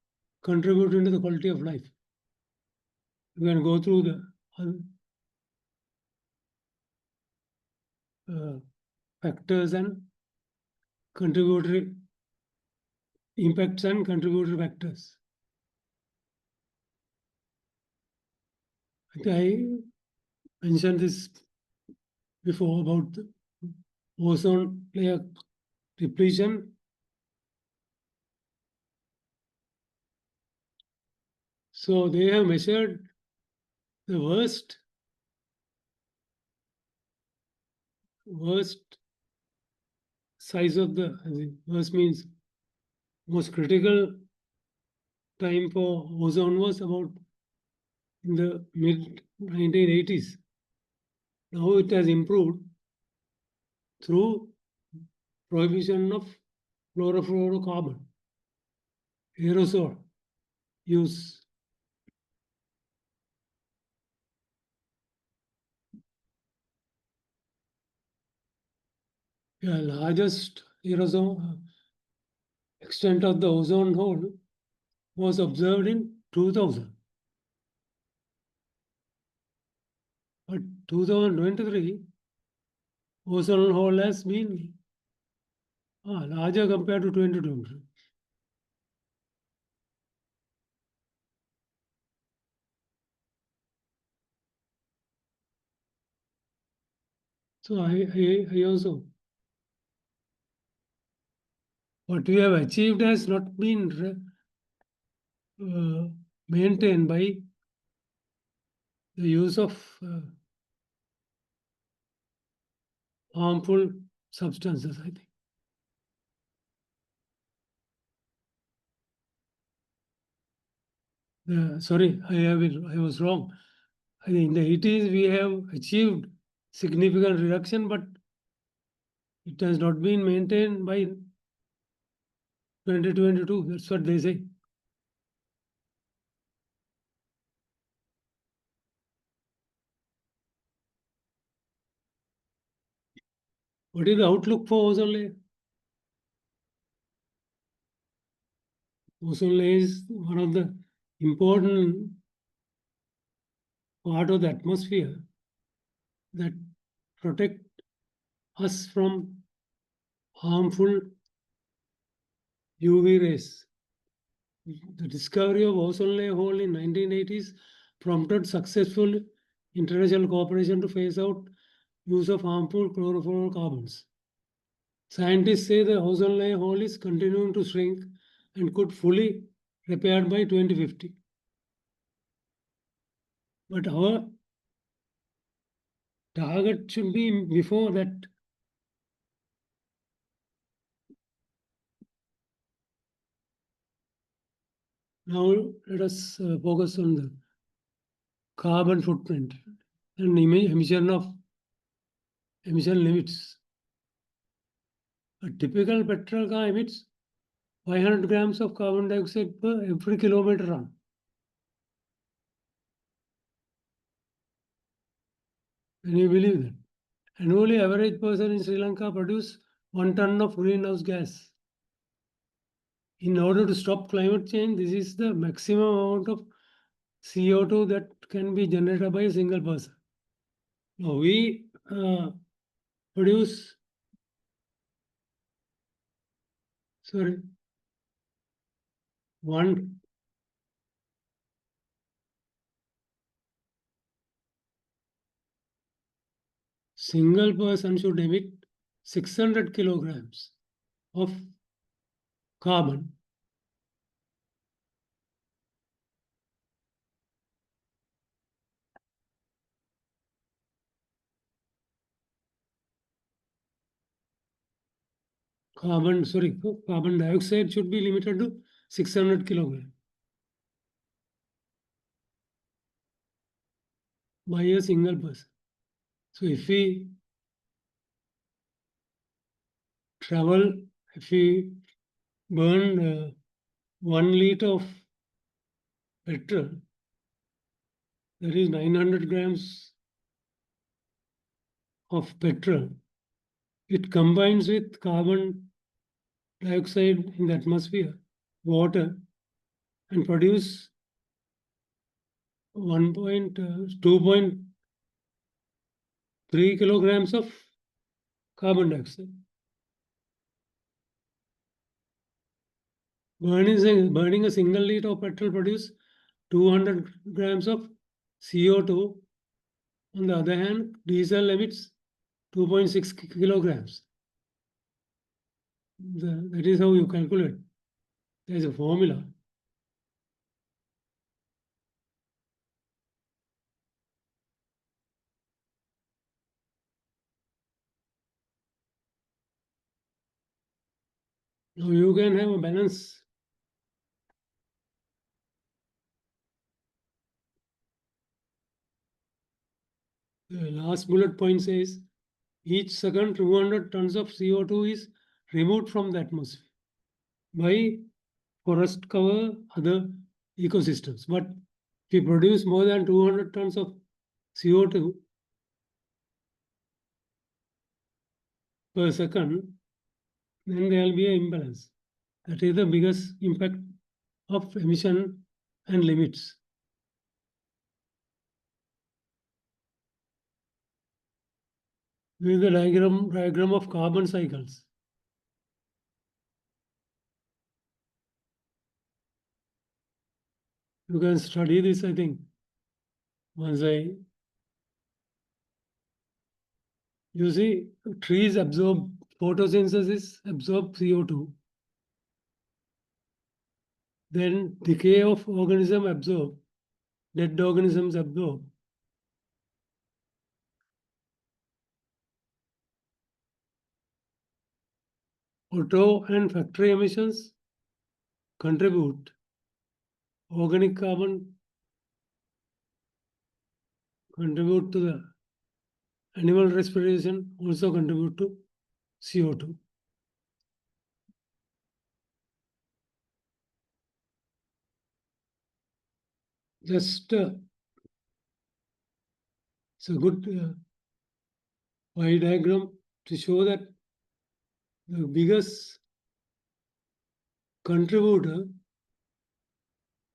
contribute into the quality of life. you can go through the factors and contributory impacts and contributory factors. I mentioned this before about the ozone layer depletion. So they have measured the worst size of the worst means most critical time for ozone was about in the mid 1980s. Now it has improved through prohibition of chlorofluorocarbon aerosol use. The largest aerosol extent of the ozone hole was observed in 2000. But 2023, ozone hole has been larger compared to 2020. So I also, what we have achieved has not been maintained by the use of harmful substances, I think. Sorry, I was wrong. I think in the 80s we have achieved significant reduction, but it has not been maintained by 2022. That's what they say. What is the outlook for ozone layer? Ozone layer is one of the important part of the atmosphere that protect us from harmful UV rays. The discovery of ozone layer hole in 1980s prompted successful international cooperation to phase out use of harmful chlorofluorocarbons. Scientists say the ozone layer hole is continuing to shrink and could fully repaired by 2050. But our target should be before that. Now let us focus on the carbon footprint and emission limits. A typical petrol car emits 500 grams of carbon dioxide per every kilometer run. Can you believe that? Annually, average person in Sri Lanka produce 1 ton of greenhouse gas. In order to stop climate change, this is the maximum amount of CO2 that can be generated by a single person. Now we produce, one single person should emit 600 kilograms of carbon. Carbon dioxide should be limited to 600 kilograms by a single person. So if we burn 1 liter of petrol, that is 900 grams of petrol. It combines with carbon dioxide in the atmosphere, water, and produce 2.3 kilograms of carbon dioxide. Burning a single liter of petrol produces 200 grams of CO2. On the other hand, diesel emits 2.6 kilograms. That is how you calculate. There is a formula. Now you can have a balance. The last bullet point says each second 200 tons of CO2 is removed from the atmosphere by forest cover, other ecosystems. But if we produce more than 200 tons of CO2 per second, then there will be an imbalance. That is the biggest impact of emission and limits. This is the diagram of carbon cycles. You can study this, I think. You see, trees absorb photosynthesis, absorb CO2. Then decay of organism absorb, dead organisms absorb. Auto and factory emissions contribute. Organic carbon contribute to the animal respiration, also contribute to CO2. Just it's a good pie diagram to show that the biggest contributor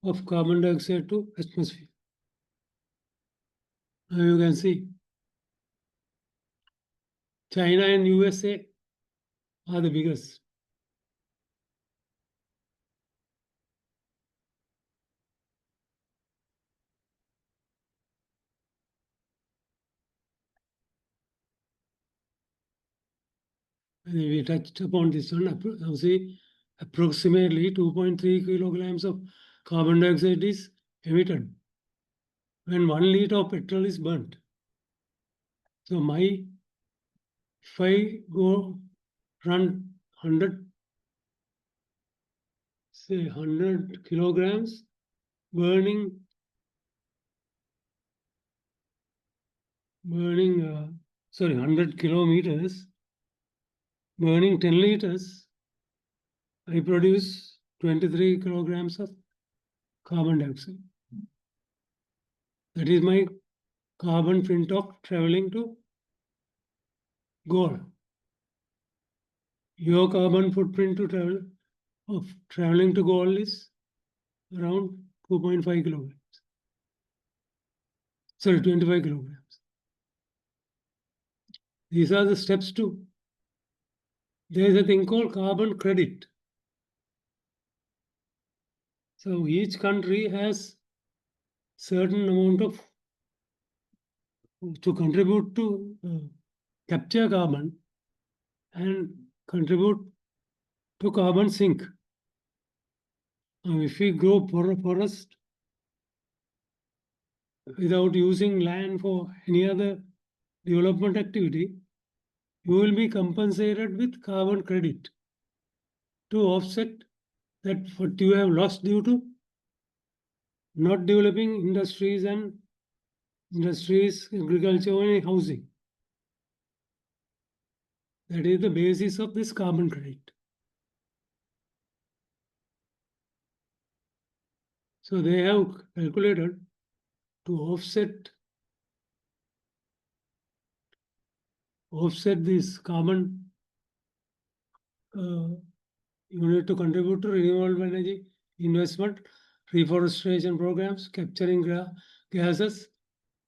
of carbon dioxide to atmosphere. Now you can see China and USA are the biggest. And we touched upon this one. See, approximately 2.3 kilograms of carbon dioxide is emitted when 1 liter of petrol is burnt. So if I go run 100 kilograms, burning 100 kilometers, burning 10 liters, I produce 23 kilograms of carbon dioxide. That is my carbon print of traveling to goal. Your carbon footprint of traveling to goal is around 2.5 kilograms. Sorry, 25 kilograms. These are the steps too. There is a thing called carbon credit. So each country has certain amount of to contribute to capture carbon and contribute to carbon sink. If we grow forest without using land for any other development activity, you will be compensated with carbon credit to offset that what you have lost due to not developing industries, agriculture, and housing. That is the basis of this carbon credit. So they have calculated to offset this carbon. You need to contribute to renewable energy investment, reforestation programs, capturing gases,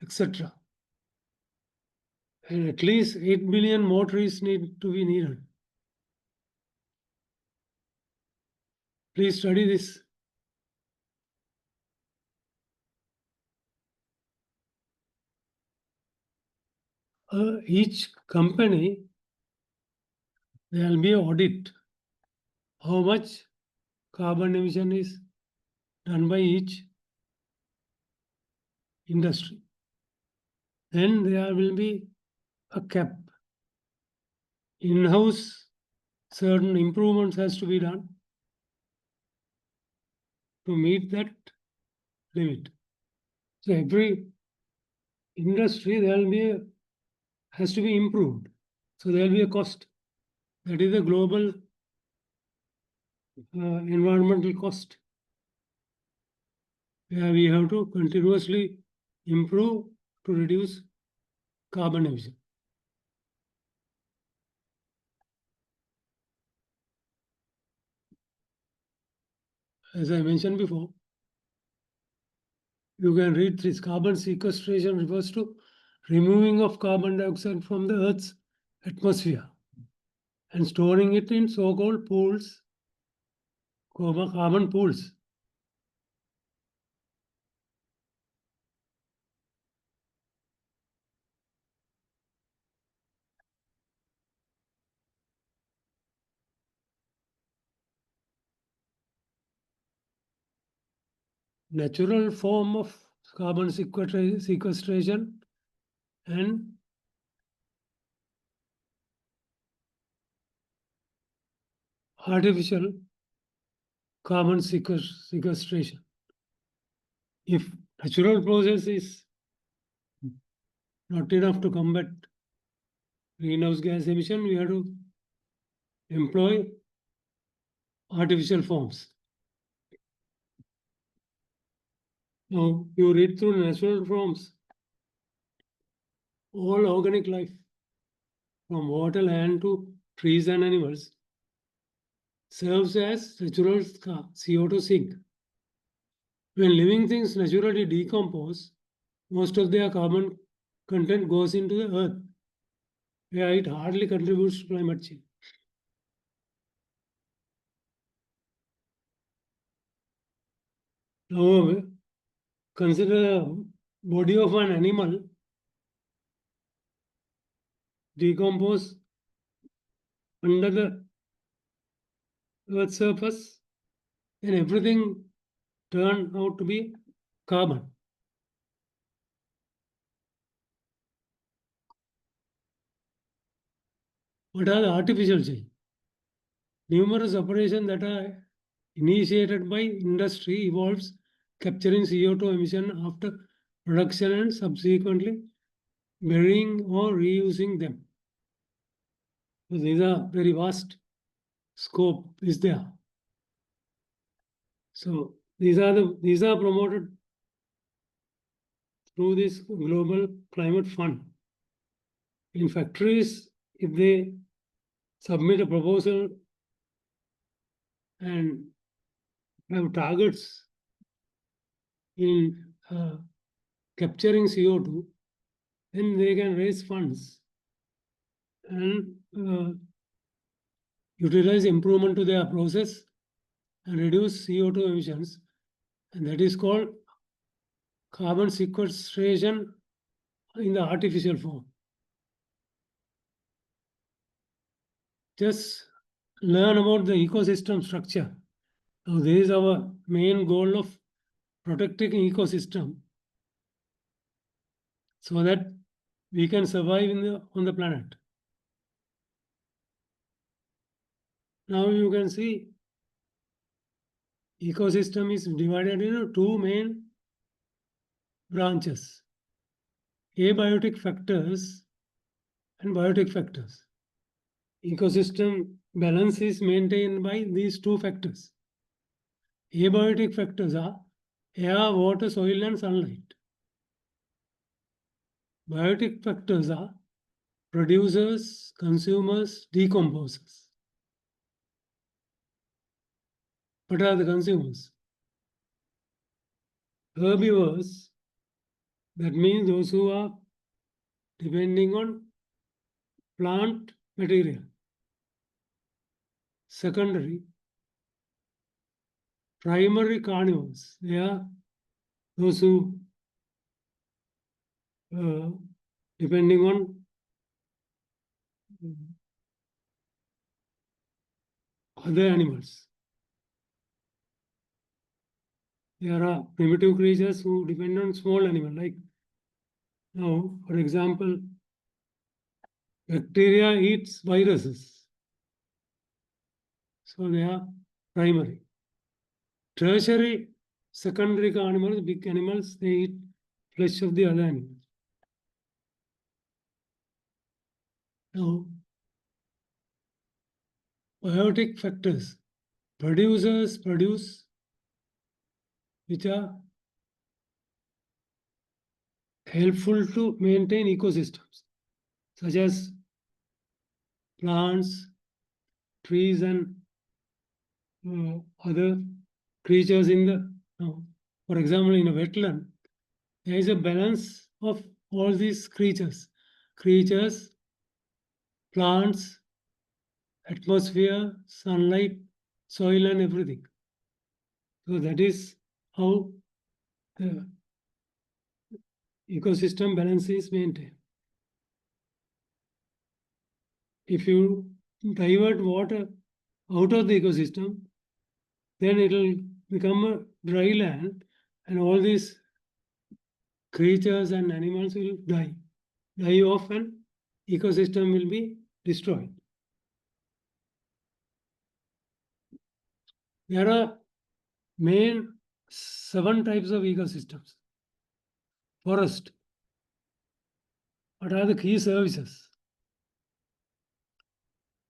etc. And at least 8 billion more trees need to be needed. Please study this. Each company, there will be an audit. How much carbon emission is done by each industry. Then there will be a cap. In-house, certain improvements has to be done to meet that limit. So every industry there will be has to be improved. So there will be a cost. That is the global environmental cost. Where we have to continuously improve to reduce carbon emission. As I mentioned before, you can read this. Carbon sequestration refers to removing of carbon dioxide from the Earth's atmosphere and storing it in so-called pools, carbon pools. Natural form of carbon sequestration and artificial carbon sequestration. If natural process is not enough to combat greenhouse gas emission, we have to employ artificial forms. Now, you read through natural forms, all organic life, from water, land to trees and animals, serves as natural CO2 sink. When living things naturally decompose, most of their carbon content goes into the earth, where it hardly contributes to climate change. However, consider the body of an animal decompose under the Earth's surface, and everything turned out to be carbon. What are the artificial change? Numerous operations that are initiated by industry involves capturing CO2 emission after production and subsequently burying or reusing them. So these are very vast scope is there. So these are promoted through this global climate fund. In factories, if they submit a proposal and have targets in capturing CO2, then they can raise funds and utilize improvement to their process and reduce CO2 emissions. And that is called carbon sequestration in the artificial form. Just learn about the ecosystem structure. Now, this is our main goal of protecting ecosystem so that we can survive on the planet. Now you can see ecosystem is divided into two main branches: abiotic factors and biotic factors. Ecosystem balance is maintained by these two factors. Abiotic factors are air, water, soil, and sunlight. Biotic factors are producers, consumers, decomposers. What are the consumers? Herbivores That means those who are depending on plant material. Secondary, primary carnivores. They are those who depending on other animals. There are primitive creatures who depend on small animal. Like now, for example, bacteria eats viruses. So they are primary. Tertiary, secondary animals, big animals, they eat flesh of the other animals. Now, biotic factors. Producers produce which are helpful to maintain ecosystems, such as plants, trees, and other creatures in the, for example, in a wetland, there is a balance of all these creatures, plants, atmosphere, sunlight, soil, and everything. So that is how the ecosystem balance is maintained. If you divert water out of the ecosystem, then it will become a dry land, and all these creatures and animals will die off, and ecosystem will be destroyed. There are main 7 types of ecosystems. Forest. What are the key services?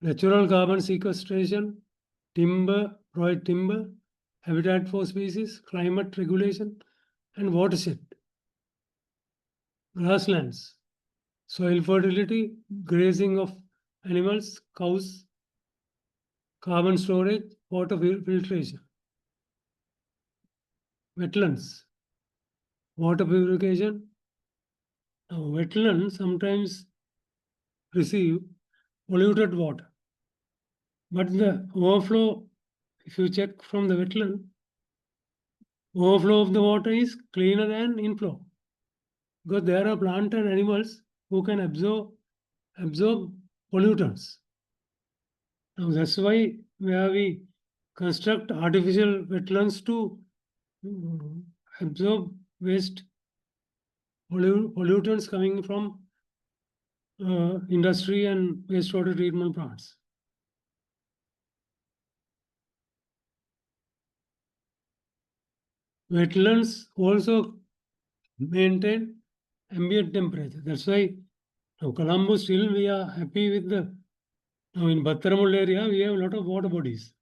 Natural carbon sequestration, provide timber, habitat for species, climate regulation, and watershed. Grasslands, soil fertility, grazing of animals, cows, carbon storage, water filtration. Wetlands, water purification. Now, wetlands sometimes receive polluted water, but the overflow, if you check from the wetland, overflow of the water is cleaner than inflow, because there are plant and animals who can absorb pollutants. Now that's why where we construct artificial wetlands to absorb waste pollutants coming from industry and wastewater treatment plants. Wetlands also maintain ambient temperature. That's why now Colombo still we are happy with the, now in Battaramul area we have a lot of water bodies.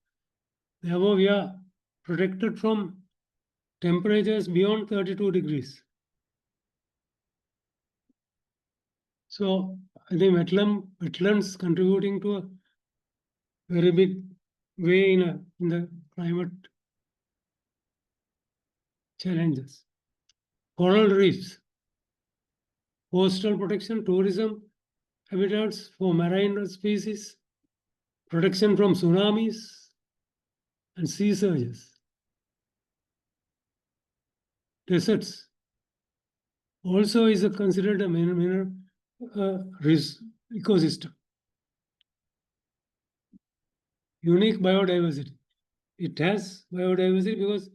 Therefore we are protected from temperatures beyond 32 degrees. So I think wetlands contributing to a very big way in the climate challenges. Coral reefs, coastal protection, tourism, habitats for marine species, protection from tsunamis and sea surges. Deserts also is considered a minor ecosystem. Unique biodiversity. It has biodiversity because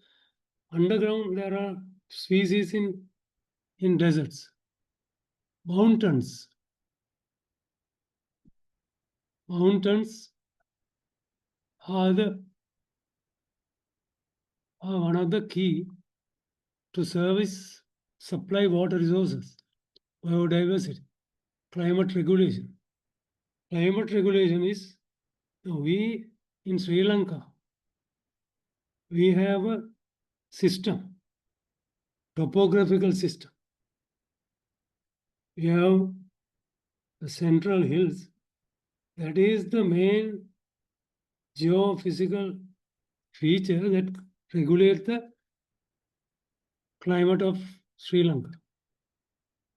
underground there are species in deserts. Mountains are one of the key to supply water resources, biodiversity, climate regulation. Climate regulation is, we in Sri Lanka, we have a system, topographical system. We have the central hills, that is the main geophysical feature that regulates the climate of Sri Lanka.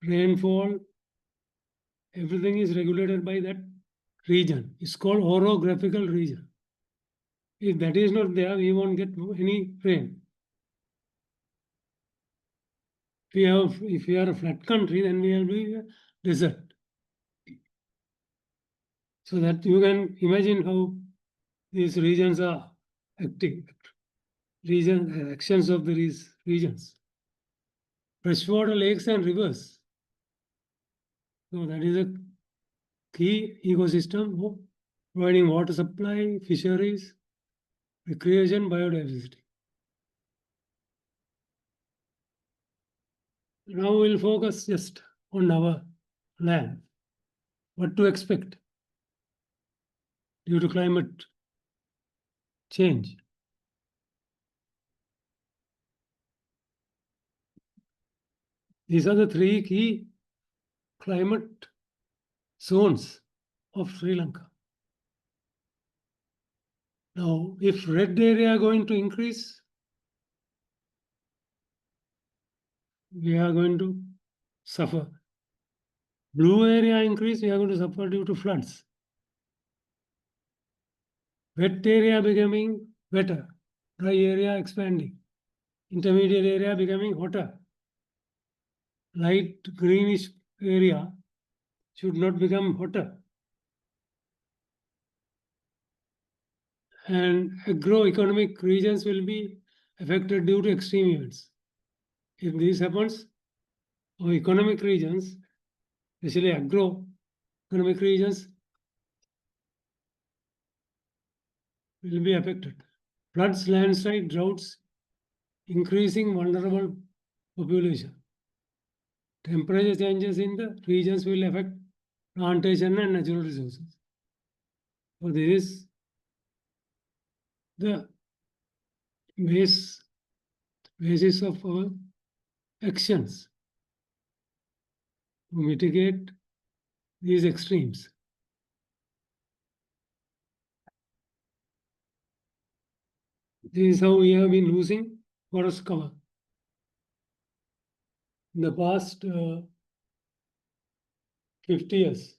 rainfall, everything is regulated by that region. It's called orographical region. If that is not there, we won't get any rain. If we are a flat country, then we will be a desert. So that you can imagine how these regions are active, actions of these regions. Freshwater lakes and rivers. So that is a key ecosystem of providing water supply, fisheries, recreation, biodiversity. Now we'll focus just on our land. What to expect due to climate change. These are the three key climate zones of Sri Lanka. Now, if red area are going to increase, we are going to suffer. Blue area increase, we are going to suffer due to floods. Wet area becoming wetter, dry area expanding, intermediate area becoming hotter. Light greenish area should not become hotter. And agroeconomic regions will be affected due to extreme events. If this happens, our economic regions, especially agroeconomic regions, will be affected. Floods, landslide, droughts, increasing vulnerable population. Temperature changes in the regions will affect plantation and natural resources. So this is the basis of our actions to mitigate these extremes. This is how we have been losing forest cover. In the past 50 years.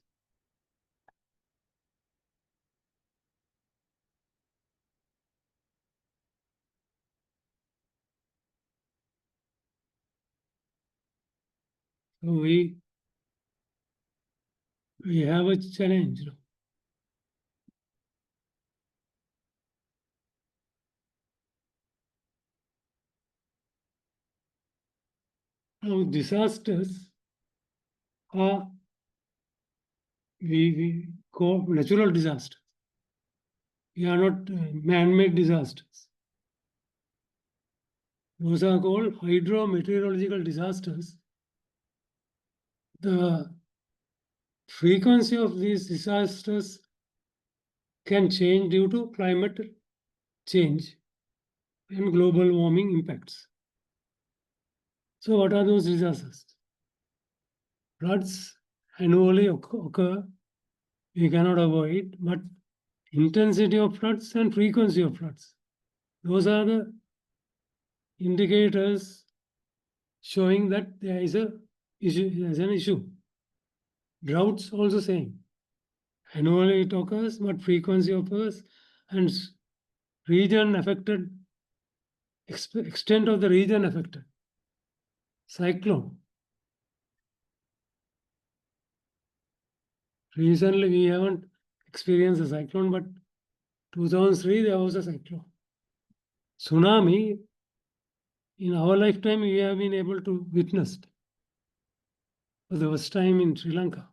So we have a challenge. Now disasters are we call natural disasters. We are not man-made disasters. Those are called hydrometeorological disasters. The frequency of these disasters can change due to climate change and global warming impacts. So what are those disasters? Floods annually occur, we cannot avoid, but intensity of floods and frequency of floods, those are the indicators showing that there is an issue. Droughts also same. Annually it occurs, but frequency occurs, and region affected, extent of the region affected. Cyclone. Recently we haven't experienced a cyclone, but 2003 there was a cyclone. Tsunami, in our lifetime we have been able to witness for the first time in Sri Lanka.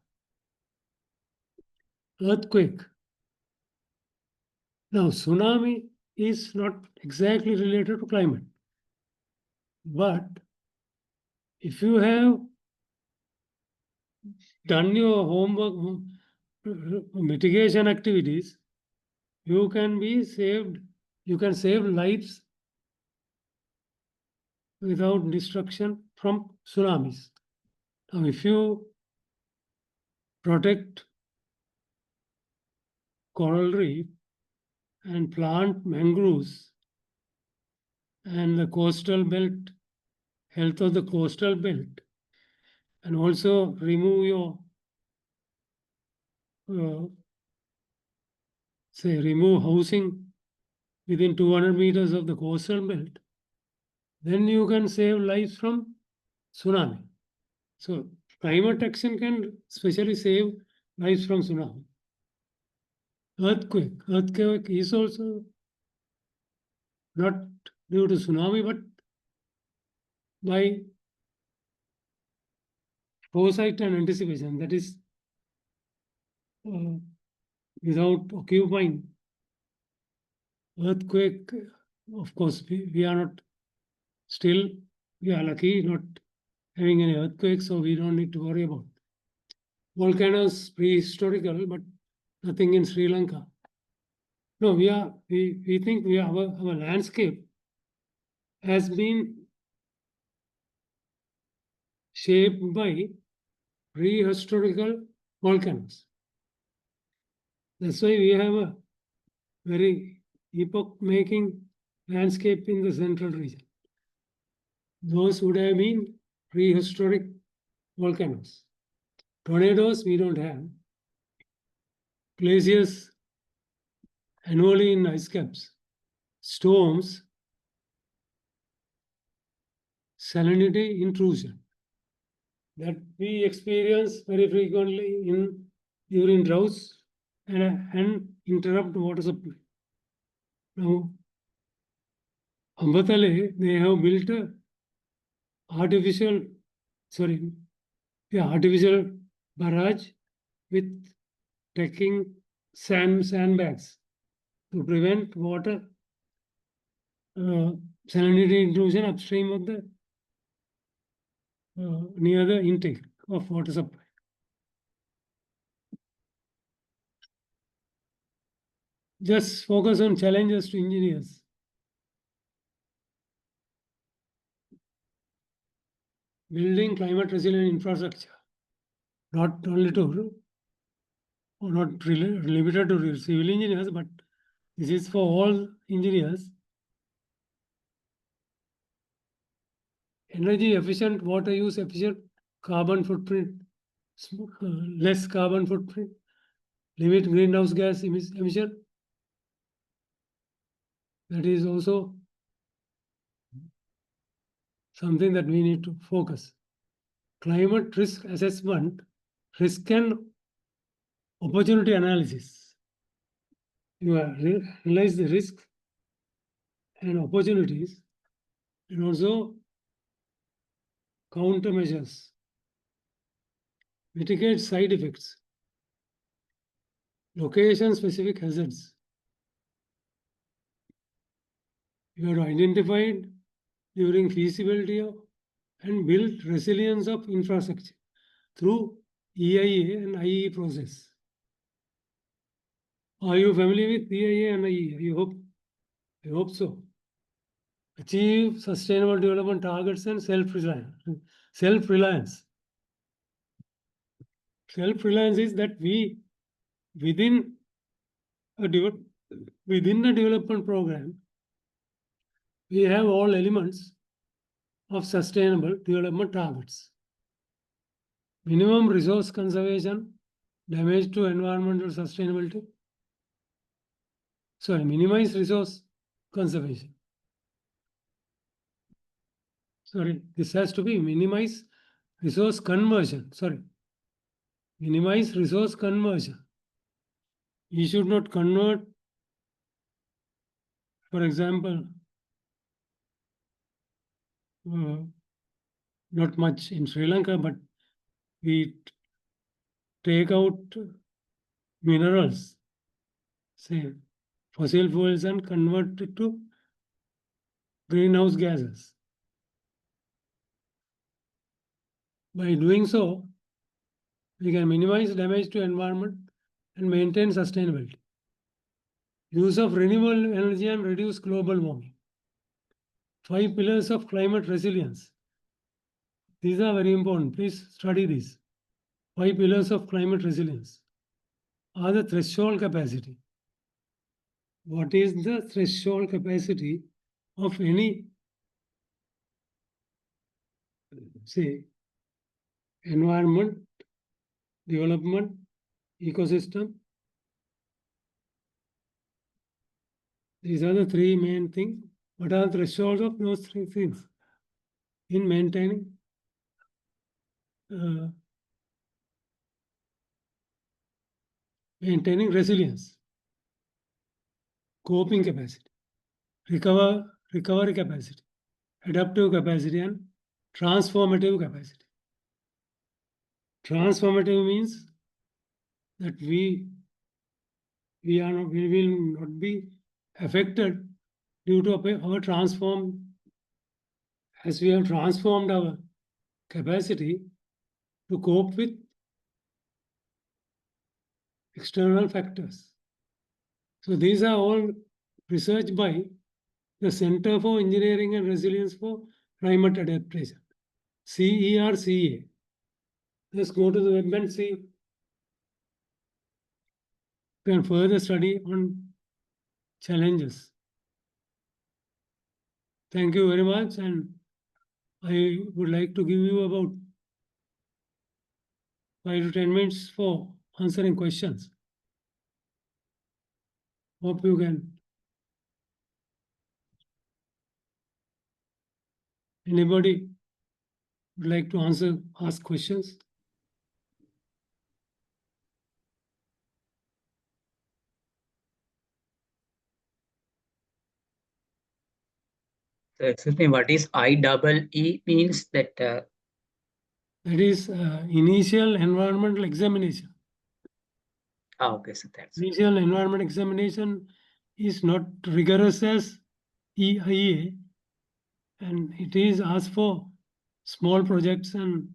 Earthquake. Now, tsunami is not exactly related to climate. But if you have done your homework, mitigation activities, you can be saved, you can save lives without destruction from tsunamis. Now, if you protect coral reef and plant mangroves and the coastal belt, health of the coastal belt, and also remove your, remove housing within 200 meters of the coastal belt, then you can save lives from tsunami. So climate action can especially save lives from tsunami. Earthquake is also not due to tsunami, but by foresight and anticipation. That is, without occupying earthquake, of course, we are not still, we are lucky not having any earthquakes, so we don't need to worry about volcanoes prehistorical, but nothing in Sri Lanka. No, we think our landscape has been shaped by prehistorical volcanoes. That's why we have a very epoch-making landscape in the central region. Those would have been prehistoric volcanoes. Tornadoes we don't have. Glaciers annually in ice caps. Storms, salinity intrusion that we experience very frequently during droughts and interrupt water supply. Now, Ambatale, they have built artificial, artificial barrage with taking sandbags to prevent water salinity intrusion upstream of the near the intake of water supply. Just focus on challenges to engineers. Building climate resilient infrastructure, not only to, or not limited to civil engineers, but this is for all engineers. Energy efficient, water use efficient, carbon footprint, less carbon footprint, limit greenhouse gas emission. That is also something that we need to focus. Climate risk assessment, risk and opportunity analysis. You realize the risks and opportunities and also countermeasures, mitigate side effects, location-specific hazards. You have to identify during feasibility and build resilience of infrastructure through EIA and IE process. Are you familiar with EIA and IE? I hope so. Achieve sustainable development targets and self-reliance. Self-reliance. Self-reliance is that we, within a development program, we have all elements of sustainable development targets. Minimum resource conservation, damage to environmental sustainability. Minimize resource conservation. This has to be minimize resource conversion. Minimize resource conversion. You should not convert, for example, not much in Sri Lanka, but we take out minerals, say fossil fuels, and convert it to greenhouse gases. By doing so, we can minimize damage to environment and maintain sustainability. Use of renewable energy and reduce global warming. 5 pillars of climate resilience. These are very important. Please study these. 5 pillars of climate resilience are the threshold capacity. What is the threshold capacity of any, say, environment, development, ecosystem. These are the three main things. What are the thresholds of those three things in maintaining resilience, coping capacity, recovery capacity, adaptive capacity, and transformative capacity. Transformative means that we will not be affected due to our as we have transformed our capacity to cope with external factors. So these are all research by the Center for Engineering and Resilience for Climate Adaptation, CERCA. Let's go to the web and see. You can further study on challenges. Thank you very much, and I would like to give you about 5 to 10 minutes for answering questions. Hope you can. Anybody would like to ask questions? So excuse me, what is IEE means that? That is initial environmental examination. Okay, so that's Initial environment examination is not rigorous as EIA, and it is asked for small projects and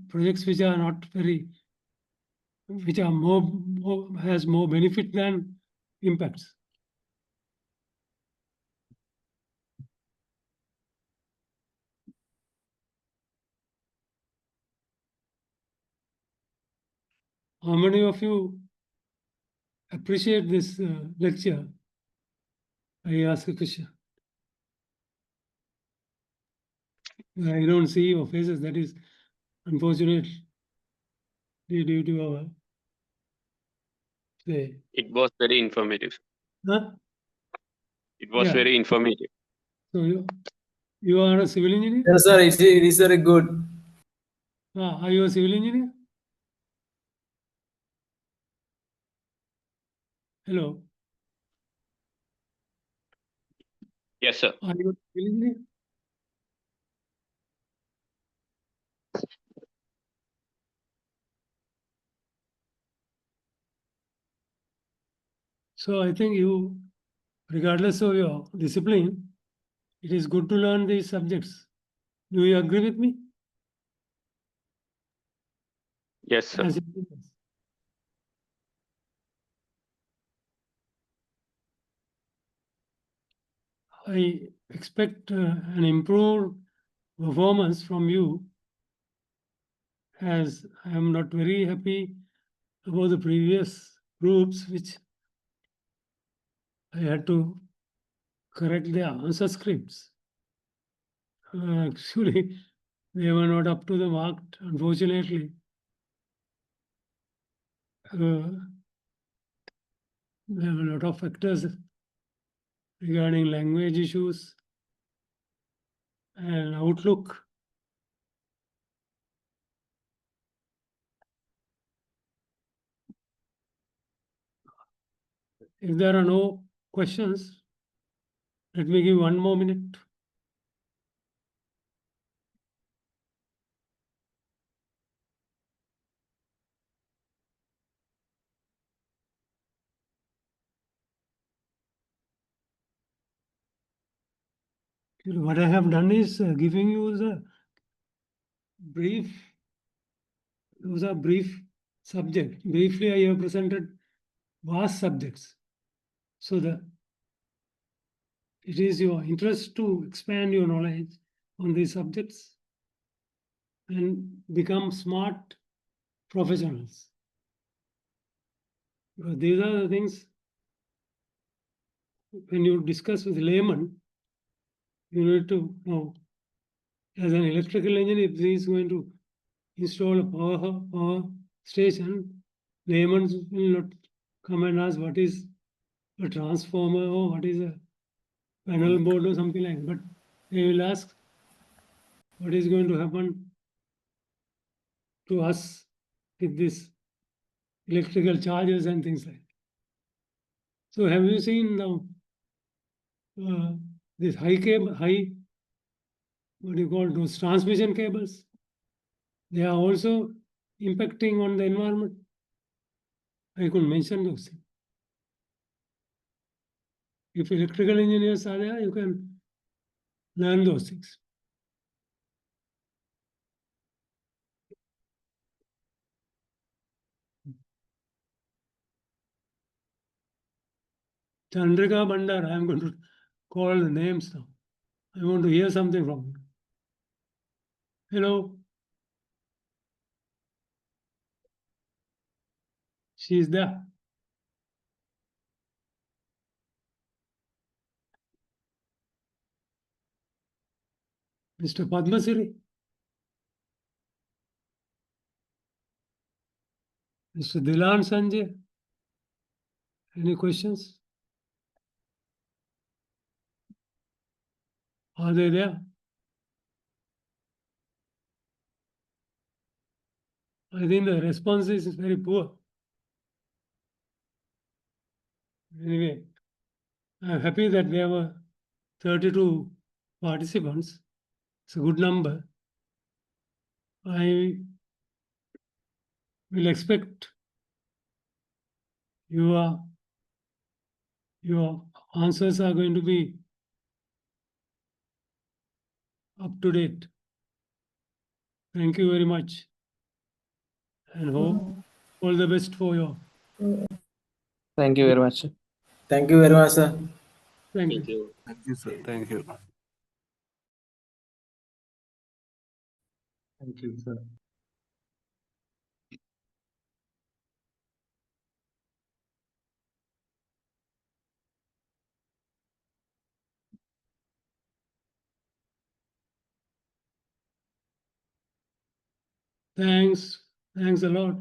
projects which are not which are has more benefit than impacts. How many of you appreciate this lecture? I ask a question. I don't see your faces. That is unfortunate due to our say. It was very informative. Huh? It was very informative. So you are a civil engineer? Yes, sir. It is very good. Are you a civil engineer? Hello. Yes, sir. Are you a civil engineer? So I think you, regardless of your discipline, it is good to learn these subjects. Do you agree with me? Yes, sir. As engineers. I expect an improved performance from you, as I am not very happy about the previous groups which I had to correct their answer scripts. Actually, they were not up to the mark, unfortunately. There are a lot of factors regarding language issues and outlook. If there are no questions, let me give 1 more minute. What I have done is giving you the brief, those are brief subject. Briefly, I have presented vast subjects. So it is your interest to expand your knowledge on these subjects and become smart professionals. Because these are the things when you discuss with layman, you need to know as an electrical engineer, if he is going to install a power station, laymen will not come and ask what is a transformer or what is a panel board or something like that. But they will ask what is going to happen to us with this electrical charges and things like that. So have you seen now this high cable, what do you call those transmission cables? They are also impacting on the environment. I could mention those things. If electrical engineers are there, you can learn those things. Chandrika Bandar, I am going to call the names now. I want to hear something from you. Hello. She is there. Mr. Padmasiri. Mr. Dilan Sanjay. Any questions? Are they there? I think the response is very poor. Anyway, I'm happy that there were 32 participants. It's a good number. I will expect your answers are going to be up to date. Thank you very much. And hope all the best for your. Thank you very much. Thank you very much, sir. Thank Thank you. you. Thank you, sir. Thank you. Thank you, sir. Thanks. Thanks a lot.